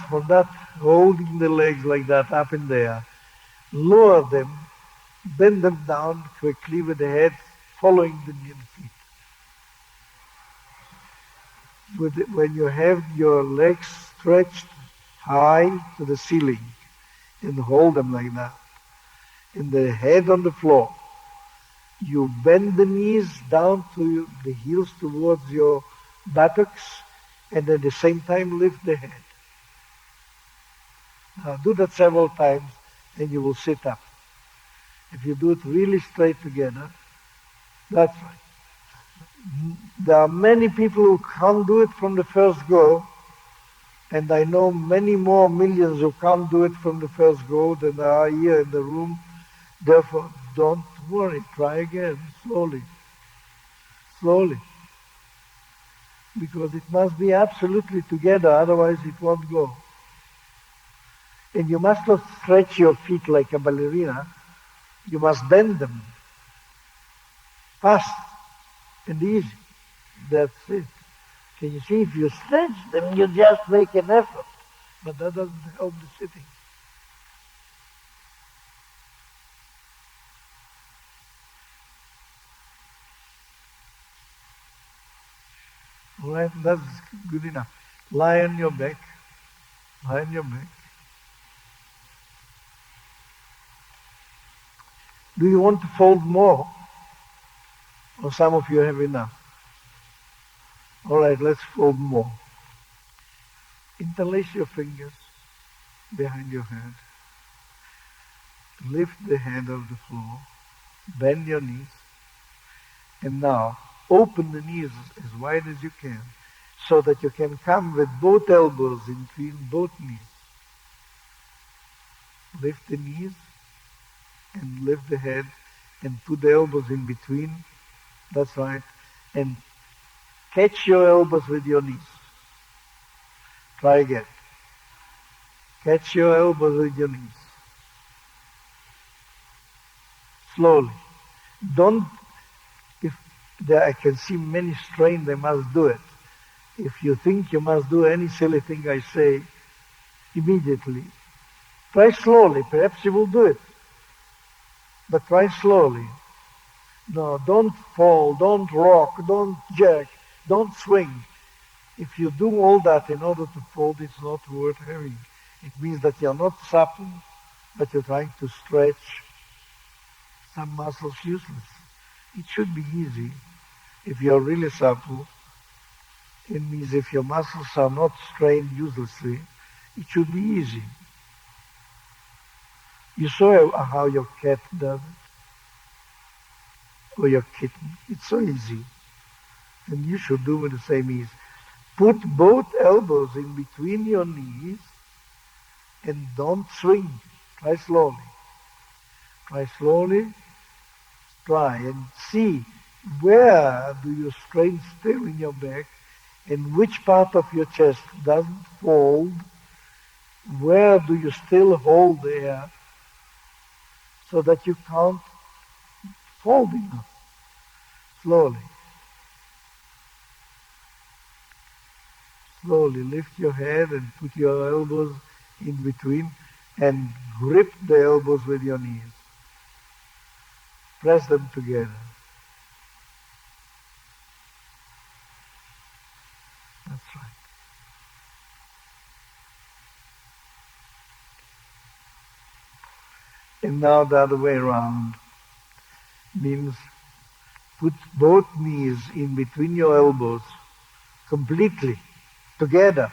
holding the legs like that up in there. Lower them, bend them down quickly with the head following the feet. When you have your legs stretched high to the ceiling and hold them like that, and the head on the floor, you bend the knees down to the heels towards your buttocks and at the same time lift the head. Now do that several times and you will sit up. If you do it really straight together, that's right. There are many people who can't do it from the first go, and I know many more millions who can't do it from the first go than there are here in the room. Therefore, don't worry. Try again, slowly. Slowly. Because it must be absolutely together, otherwise it won't go. And you must not stretch your feet like a ballerina. You must bend them. Fast and easy. That's it. Can you see, if you stretch them, you just make an effort. But that doesn't help the sitting. All right, that's good enough. Lie on your back. Lie on your back. Do you want to fold more? Or some of you have enough? All right, let's fold more. Interlace your fingers behind your head. Lift the head off the floor. Bend your knees. And now, open the knees as wide as you can so that you can come with both elbows in between both knees. Lift the knees and lift the head and put the elbows in between. That's right. And catch your elbows with your knees. Try again. Catch your elbows with your knees. Slowly. I can see many strain, they must do it. If you think you must do any silly thing I say, immediately, try slowly, perhaps you will do it. but try slowly. No, don't fall, don't rock, don't jerk, don't swing. If you do all that in order to fold, it's not worth having. It means that you're not supple, but you're trying to stretch some muscles useless. It should be easy. If you're really supple, it means if your muscles are not strained uselessly, it should be easy. You saw how your cat does it, or your kitten. It's so easy. And you should do with the same ease. Put both elbows in between your knees and don't swing. Try slowly. Try slowly. Try and see where do you strain still in your back and which part of your chest doesn't fold. Where do you still hold the air so that you can't fold enough? Slowly. Slowly lift your head and put your elbows in between and grip the elbows with your knees. Press them together. That's right. And now the other way around means put both knees in between your elbows completely together.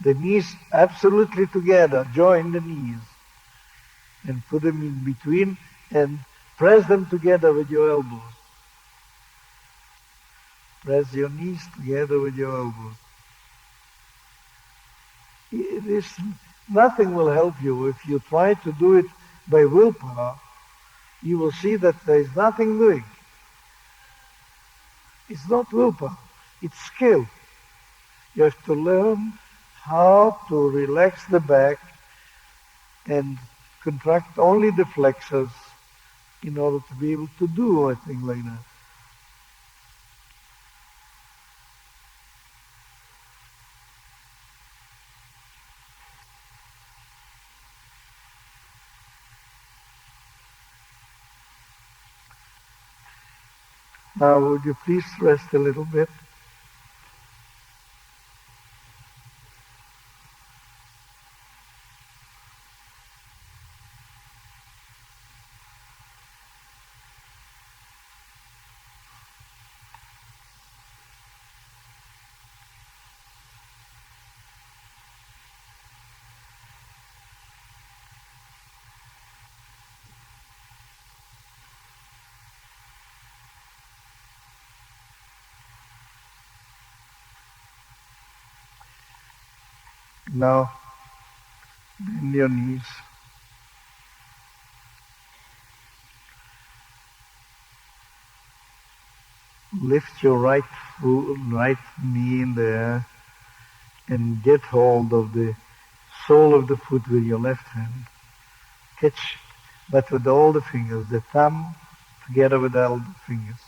The knees absolutely together. Join the knees and put them in between and press them together with your elbows. Press your knees together with your elbows. Nothing will help you if you try to do it by willpower. You will see that there is nothing doing. It's not willpower, it's skill. You have to learn how to relax the back and contract only the flexors in order to be able to do a thing like that. Now would you please rest a little bit? Now bend your knees. Lift your right knee in the air and get hold of the sole of the foot with your left hand. Catch, but with all the fingers, the thumb together with all the fingers.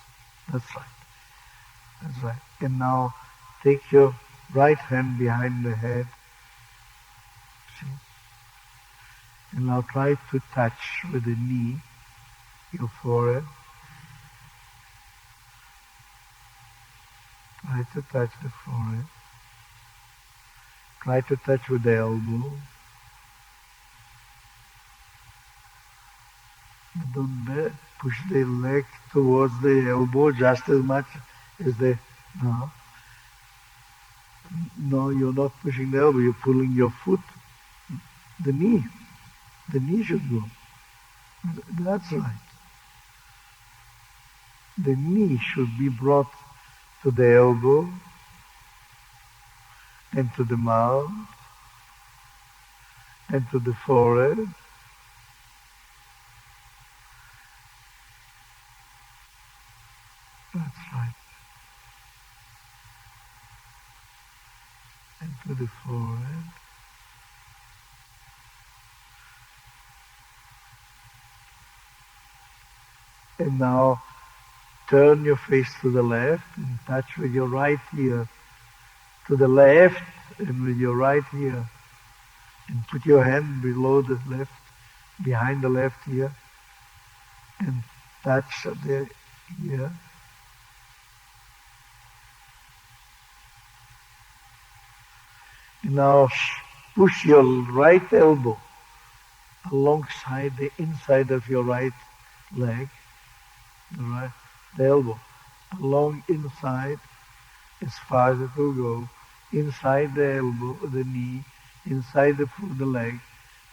That's right. That's right. And now take your right hand behind the head. See? And now try to touch with the knee your forehead. Try to touch the forehead. Try to touch with the elbow. Don't push the leg towards the elbow just as much as the... No. No, you're not pushing the elbow. You're pulling your foot. The knee. The knee should go. That's right. The knee should be brought to the elbow and to the mouth and to the forehead. That's right. And to the forehead. And now turn your face to the left and touch with your right ear to the left and with your right ear. And put your hand below the left, behind the left ear, and touch the ear. Now push your right elbow alongside the inside of your right leg, the elbow, along inside as far as it will go, inside the elbow, the knee, inside the leg.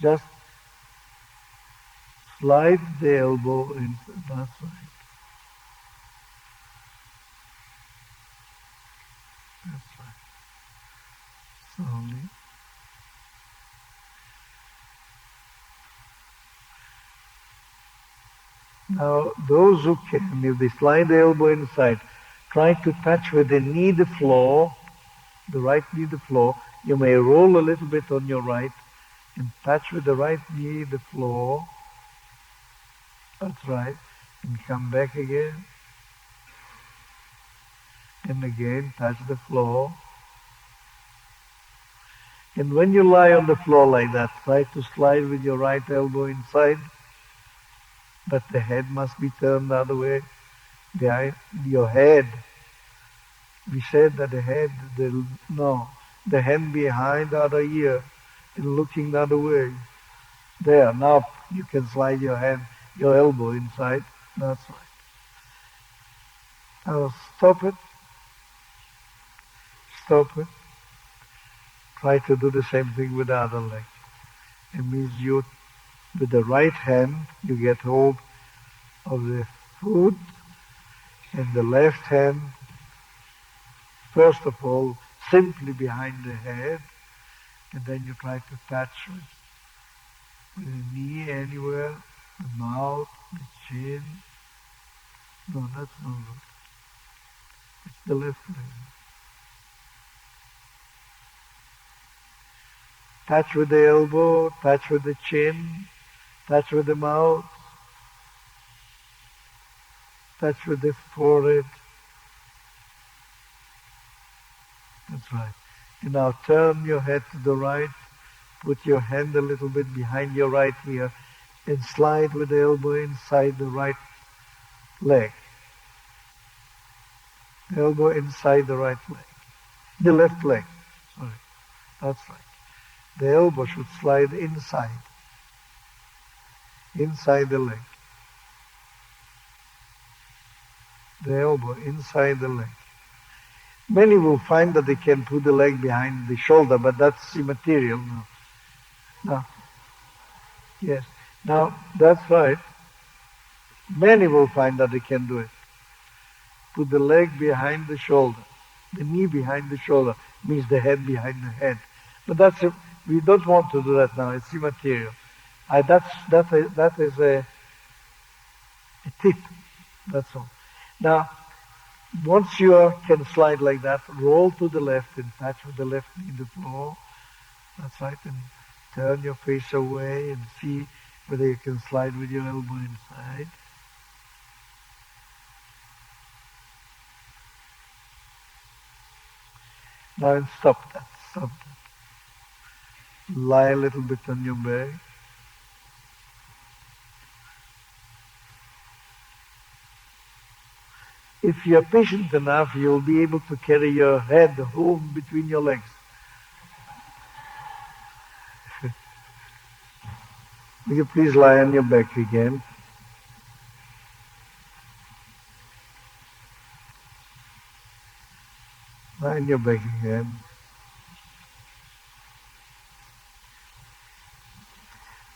Just slide the elbow in. That's right. That's right. Slowly. Now, those who can, if they slide the elbow inside, try to touch with the knee the floor, the right knee the floor. You may roll a little bit on your right and touch with the right knee the floor. That's right. And come back again. And again, touch the floor. And when you lie on the floor like that, try to slide with your right elbow inside, but the head must be turned the other way. Your head, we said that the head, the hand behind the other ear and looking the other way. There, now you can slide your elbow inside. That's right. Now stop it. Stop it. Try to do the same thing with the other leg. It means you, with the right hand, you get hold of the foot, and the left hand, first of all, simply behind the head, and then you try to touch with the knee anywhere, the mouth, the chin. No, that's not good. It's the left leg. Touch with the elbow, touch with the chin, touch with the mouth, touch with the forehead. That's right. And now turn your head to the right, put your hand a little bit behind your right ear, and slide with the elbow inside the right leg. The elbow inside the right leg. The left leg. Sorry. That's right. The elbow should slide inside the leg. The elbow inside the leg. Many will find that they can put the leg behind the shoulder, but that's immaterial now. Now, yes. Now, that's right. Many will find that they can do it. Put the leg behind the shoulder. The knee behind the shoulder means the head behind the head. But we don't want to do that now. It's immaterial. That is a tip. That's all. Now, once you can slide like that, roll to the left and touch with the left knee the floor. That's right. And turn your face away and see whether you can slide with your elbow inside. Now and stop that. Stop that. Lie a little bit on your back. If you're patient enough, you'll be able to carry your head home between your legs. Will you please lie on your back again? Lie on your back again.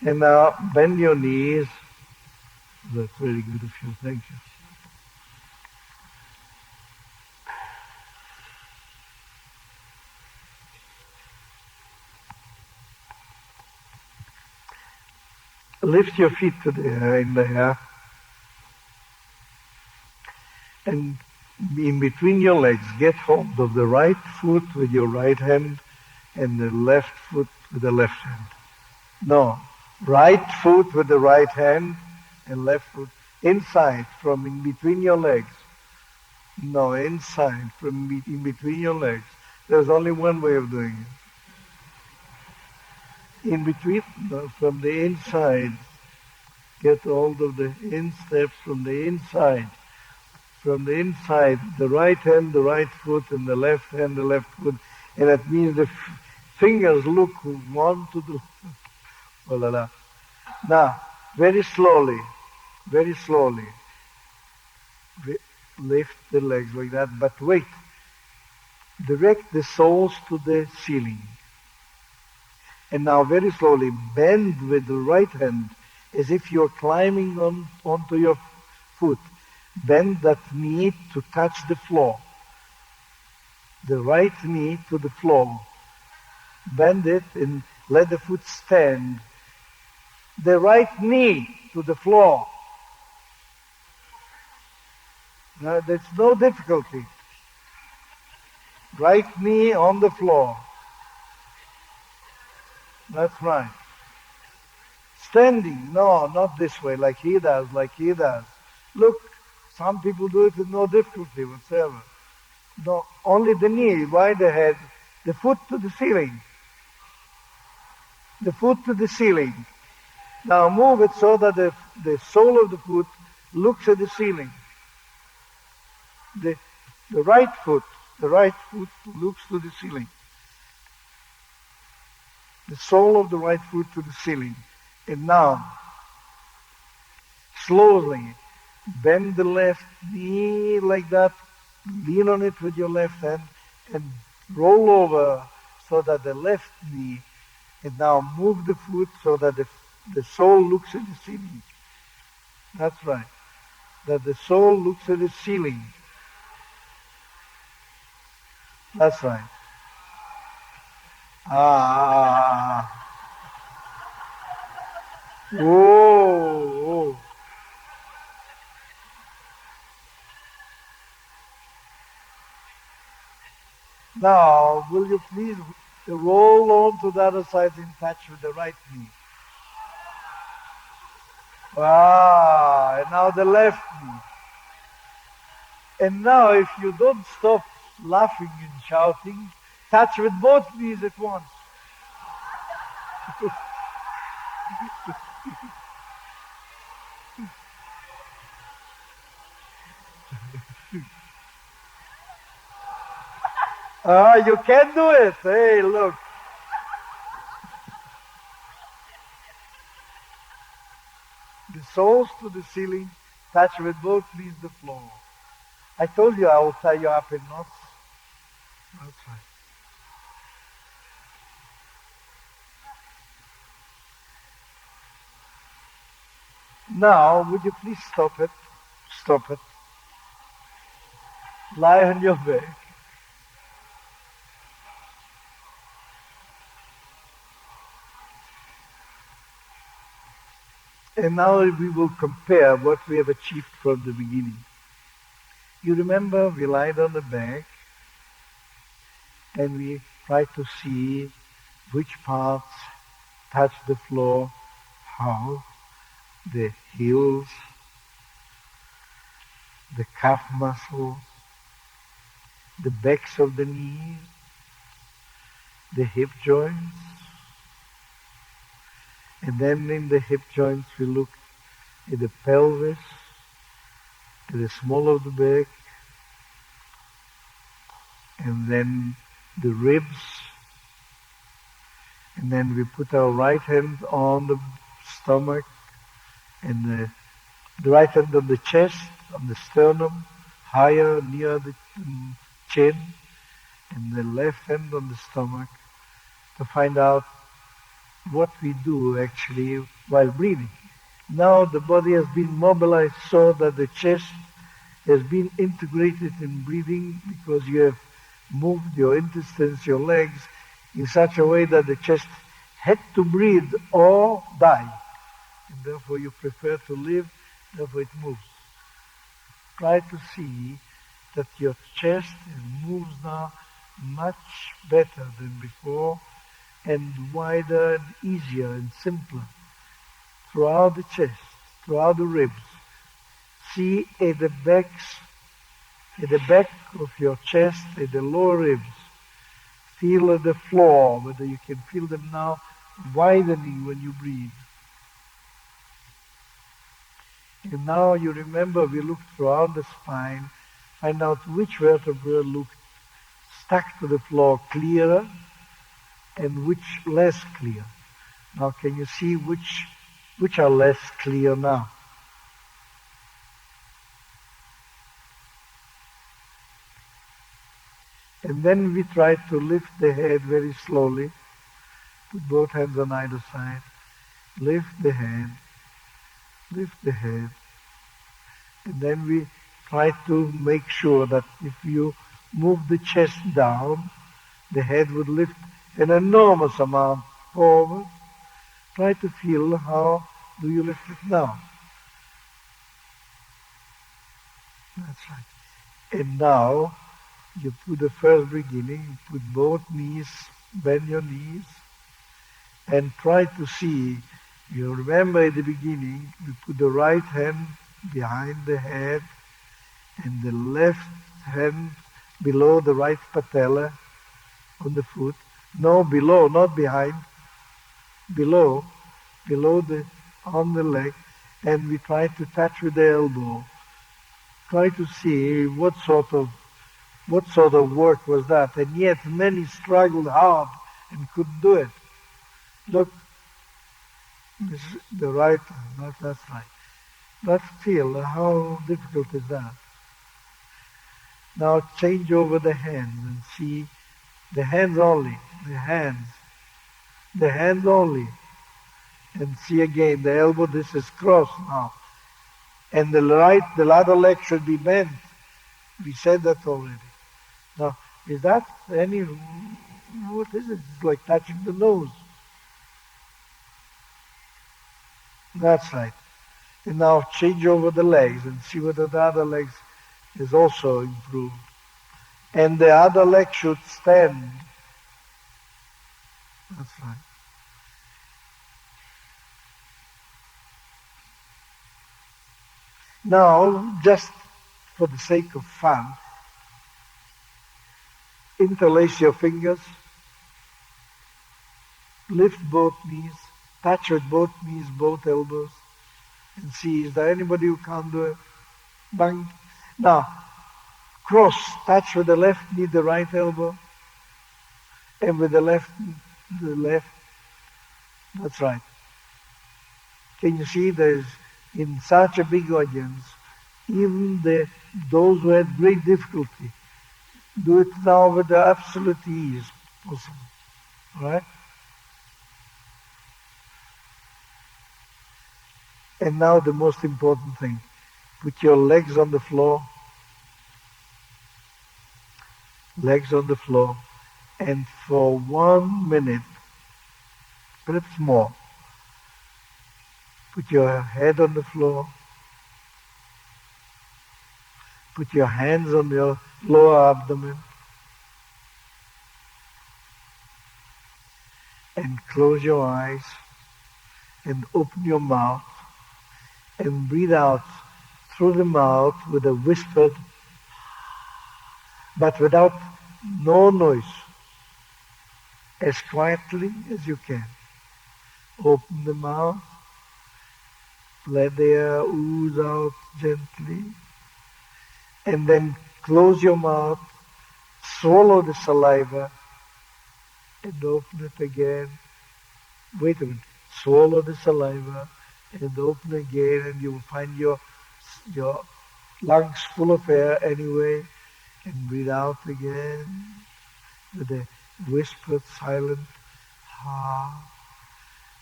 And now bend your knees. That's very good of you. Thank you. Lift your feet to the air in the air. And in between your legs, get hold of the right foot with your right hand and the left foot with the left hand. No, right foot with the right hand and left foot inside from in between your legs. No, inside from in between your legs. There's only one way of doing it. In between, from the inside, get hold of the insteps from the inside. From the inside, the right hand, the right foot, and the left hand, the left foot. And that means the fingers look one to the... Oh la la. Now, very slowly, lift the legs like that, but wait. Direct the soles to the ceiling. And now very slowly bend with the right hand as if you're climbing onto your foot. Bend that knee to touch the floor. The right knee to the floor. Bend it and let the foot stand. The right knee to the floor. Now there's no difficulty. Right knee on the floor. That's right. Standing, no, not this way, like he does. Look, some people do it with no difficulty whatsoever. No, only the knee, why the head, the foot to the ceiling. The foot to the ceiling. Now move it so that the sole of the foot looks at the ceiling. The right foot looks to the ceiling. The sole of the right foot to the ceiling. And now, slowly, bend the left knee like that, lean on it with your left hand, and roll over so that the left knee, and now move the foot so that the sole looks at the ceiling. That's right. That the sole looks at the ceiling. That's right. Whoa. Now, will you please roll on to the other side in touch with the right knee? And now the left knee. And now, if you don't stop laughing and shouting, touch with both knees at once. You can do it. Hey, look. The soles to the ceiling, touch with both knees the floor. I told you I will tie you up in knots. That's right. Now, would you please stop it? Stop it. Lie on your back. And now we will compare what we have achieved from the beginning. You remember we lied on the back and we tried to see which parts touch the floor, how, the heels, the calf muscles, the backs of the knees, the hip joints. And then in the hip joints we look at the pelvis, at the small of the back, and then the ribs. And then we put our right hand on the stomach, and the right hand on the chest, on the sternum, higher near the chin, and the left hand on the stomach to find out what we do actually while breathing. Now the body has been mobilized so that the chest has been integrated in breathing because you have moved your intestines, your legs in such a way that the chest had to breathe or die. And therefore you prefer to live, therefore it moves. Try to see that your chest moves now much better than before, and wider and easier and simpler throughout the chest, throughout the ribs. See at the back of your chest, at the lower ribs. Feel at the floor, whether you can feel them now widening when you breathe. And now you remember we looked throughout the spine, find out which vertebra looked stuck to the floor clearer and which less clear. Now can you see which are less clear now? And then we try to lift the head very slowly. Put both hands on either side. Lift the head. Lift the head. And then we try to make sure that if you move the chest down, the head would lift an enormous amount forward. Try to feel how do you lift it now. That's right. And now you put the first beginning, put both knees, bend your knees, and try to see. You remember at the beginning, we put the right hand behind the head and the left hand below the right patella on the foot. No, below, not behind. Below on the leg, and we try to touch with the elbow. Try to see what sort of work was that, and yet many struggled hard and couldn't do it. Look, this is the right hand, that's right. Let's feel how difficult is that. Now change over the hands and see the hands only, the hands only. And see again, the elbow, this is crossed now. And the other leg should be bent. We said that already. Now, is that what is it? It's like touching the nose. That's right. And now change over the legs and see whether the other legs is also improved. And the other leg should stand. That's right. Now, just for the sake of fun, interlace your fingers, lift both knees, touch with both knees, both elbows, and see, is there anybody who can't do it? Bang. Now, cross, touch with the left knee, the right elbow, and with the left. That's right. Can you see there's, in such a big audience, even those who had great difficulty do it now with the absolute ease possible. Right? And now the most important thing. Put your legs on the floor. Legs on the floor. And for 1 minute, perhaps more, put your head on the floor. Put your hands on your lower abdomen. And close your eyes. And open your mouth. And breathe out through the mouth with a whispered, but without no noise, as quietly as you can. Open the mouth, let the air ooze out gently, and then close your mouth, swallow the saliva, and open it again. Wait a minute, swallow the saliva, and open again, and you will find your lungs full of air anyway, and breathe out again with a whispered, silent ha,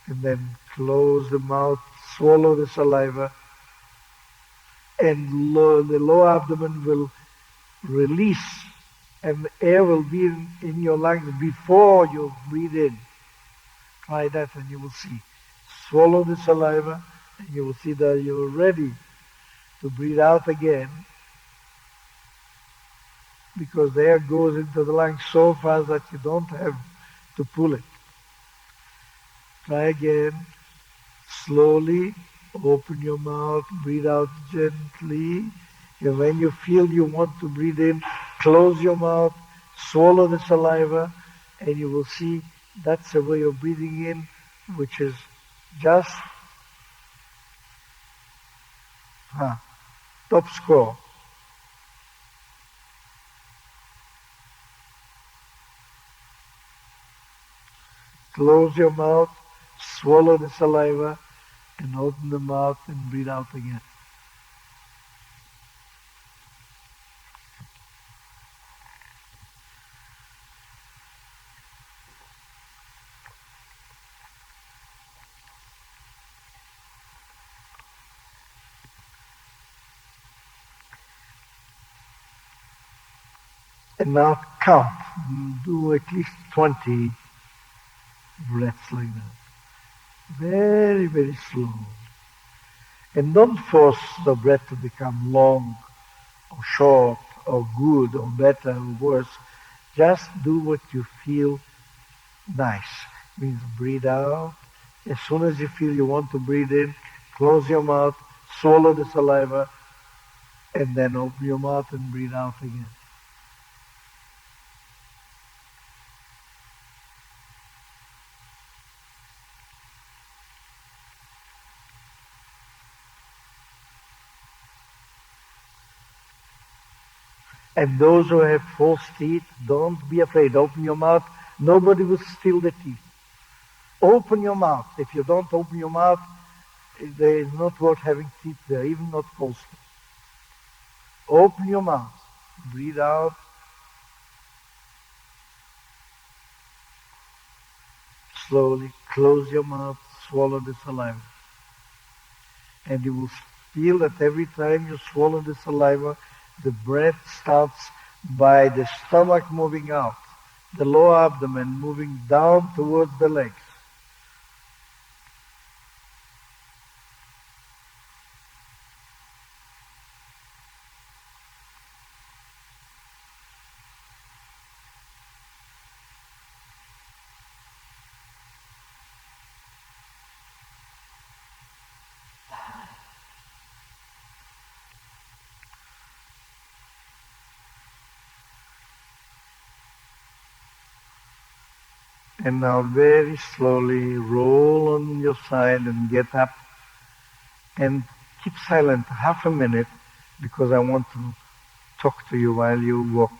and then close the mouth, swallow the saliva, and the lower abdomen will release, and the air will be in your lungs before you breathe in. Try that and you will see. Swallow the saliva, and you will see that you're ready to breathe out again, because the air goes into the lungs so fast that you don't have to pull it. Try again. Slowly open your mouth, breathe out gently. And when you feel you want to breathe in, close your mouth, swallow the saliva, and you will see that's the way of breathing in, which is just Top score. Close your mouth, swallow the saliva, and open the mouth and breathe out again. And now count. Do at least 20 breaths like that. Very, very slow. And don't force the breath to become long or short or good or better or worse. Just do what you feel nice. Means breathe out. As soon as you feel you want to breathe in, close your mouth, swallow the saliva, and then open your mouth and breathe out again. And those who have false teeth, don't be afraid. Open your mouth. Nobody will steal the teeth. Open your mouth. If you don't open your mouth, there is not worth having teeth there, even not false teeth. Open your mouth. Breathe out. Slowly close your mouth. Swallow the saliva. And you will feel that every time you swallow the saliva, the breath starts by the stomach moving out, the lower abdomen moving down towards the legs. And now very slowly roll on your side and get up and keep silent half a minute because I want to talk to you while you walk.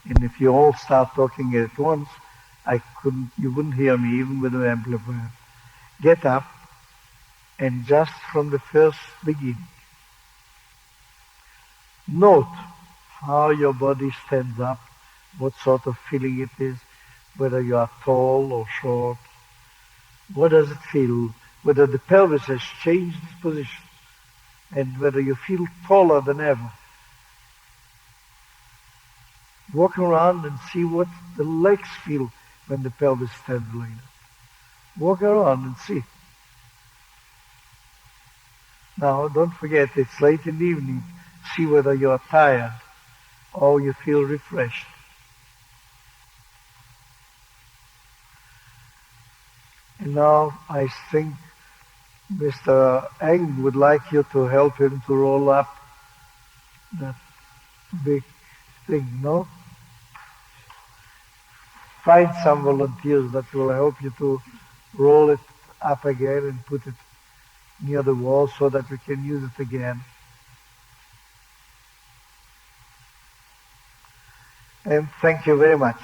And if you all start talking at once, you wouldn't hear me even with an amplifier. Get up and just from the first beginning, note how your body stands up, what sort of feeling it is, whether you are tall or short. What does it feel? Whether the pelvis has changed its position and whether you feel taller than ever. Walk around and see what the legs feel when the pelvis stands like that. Walk around and see. Now, don't forget, it's late in the evening. See whether you are tired or you feel refreshed. And now I think Mr. Eng would like you to help him to roll up that big thing, no? Find some volunteers that will help you to roll it up again and put it near the wall so that we can use it again. And thank you very much.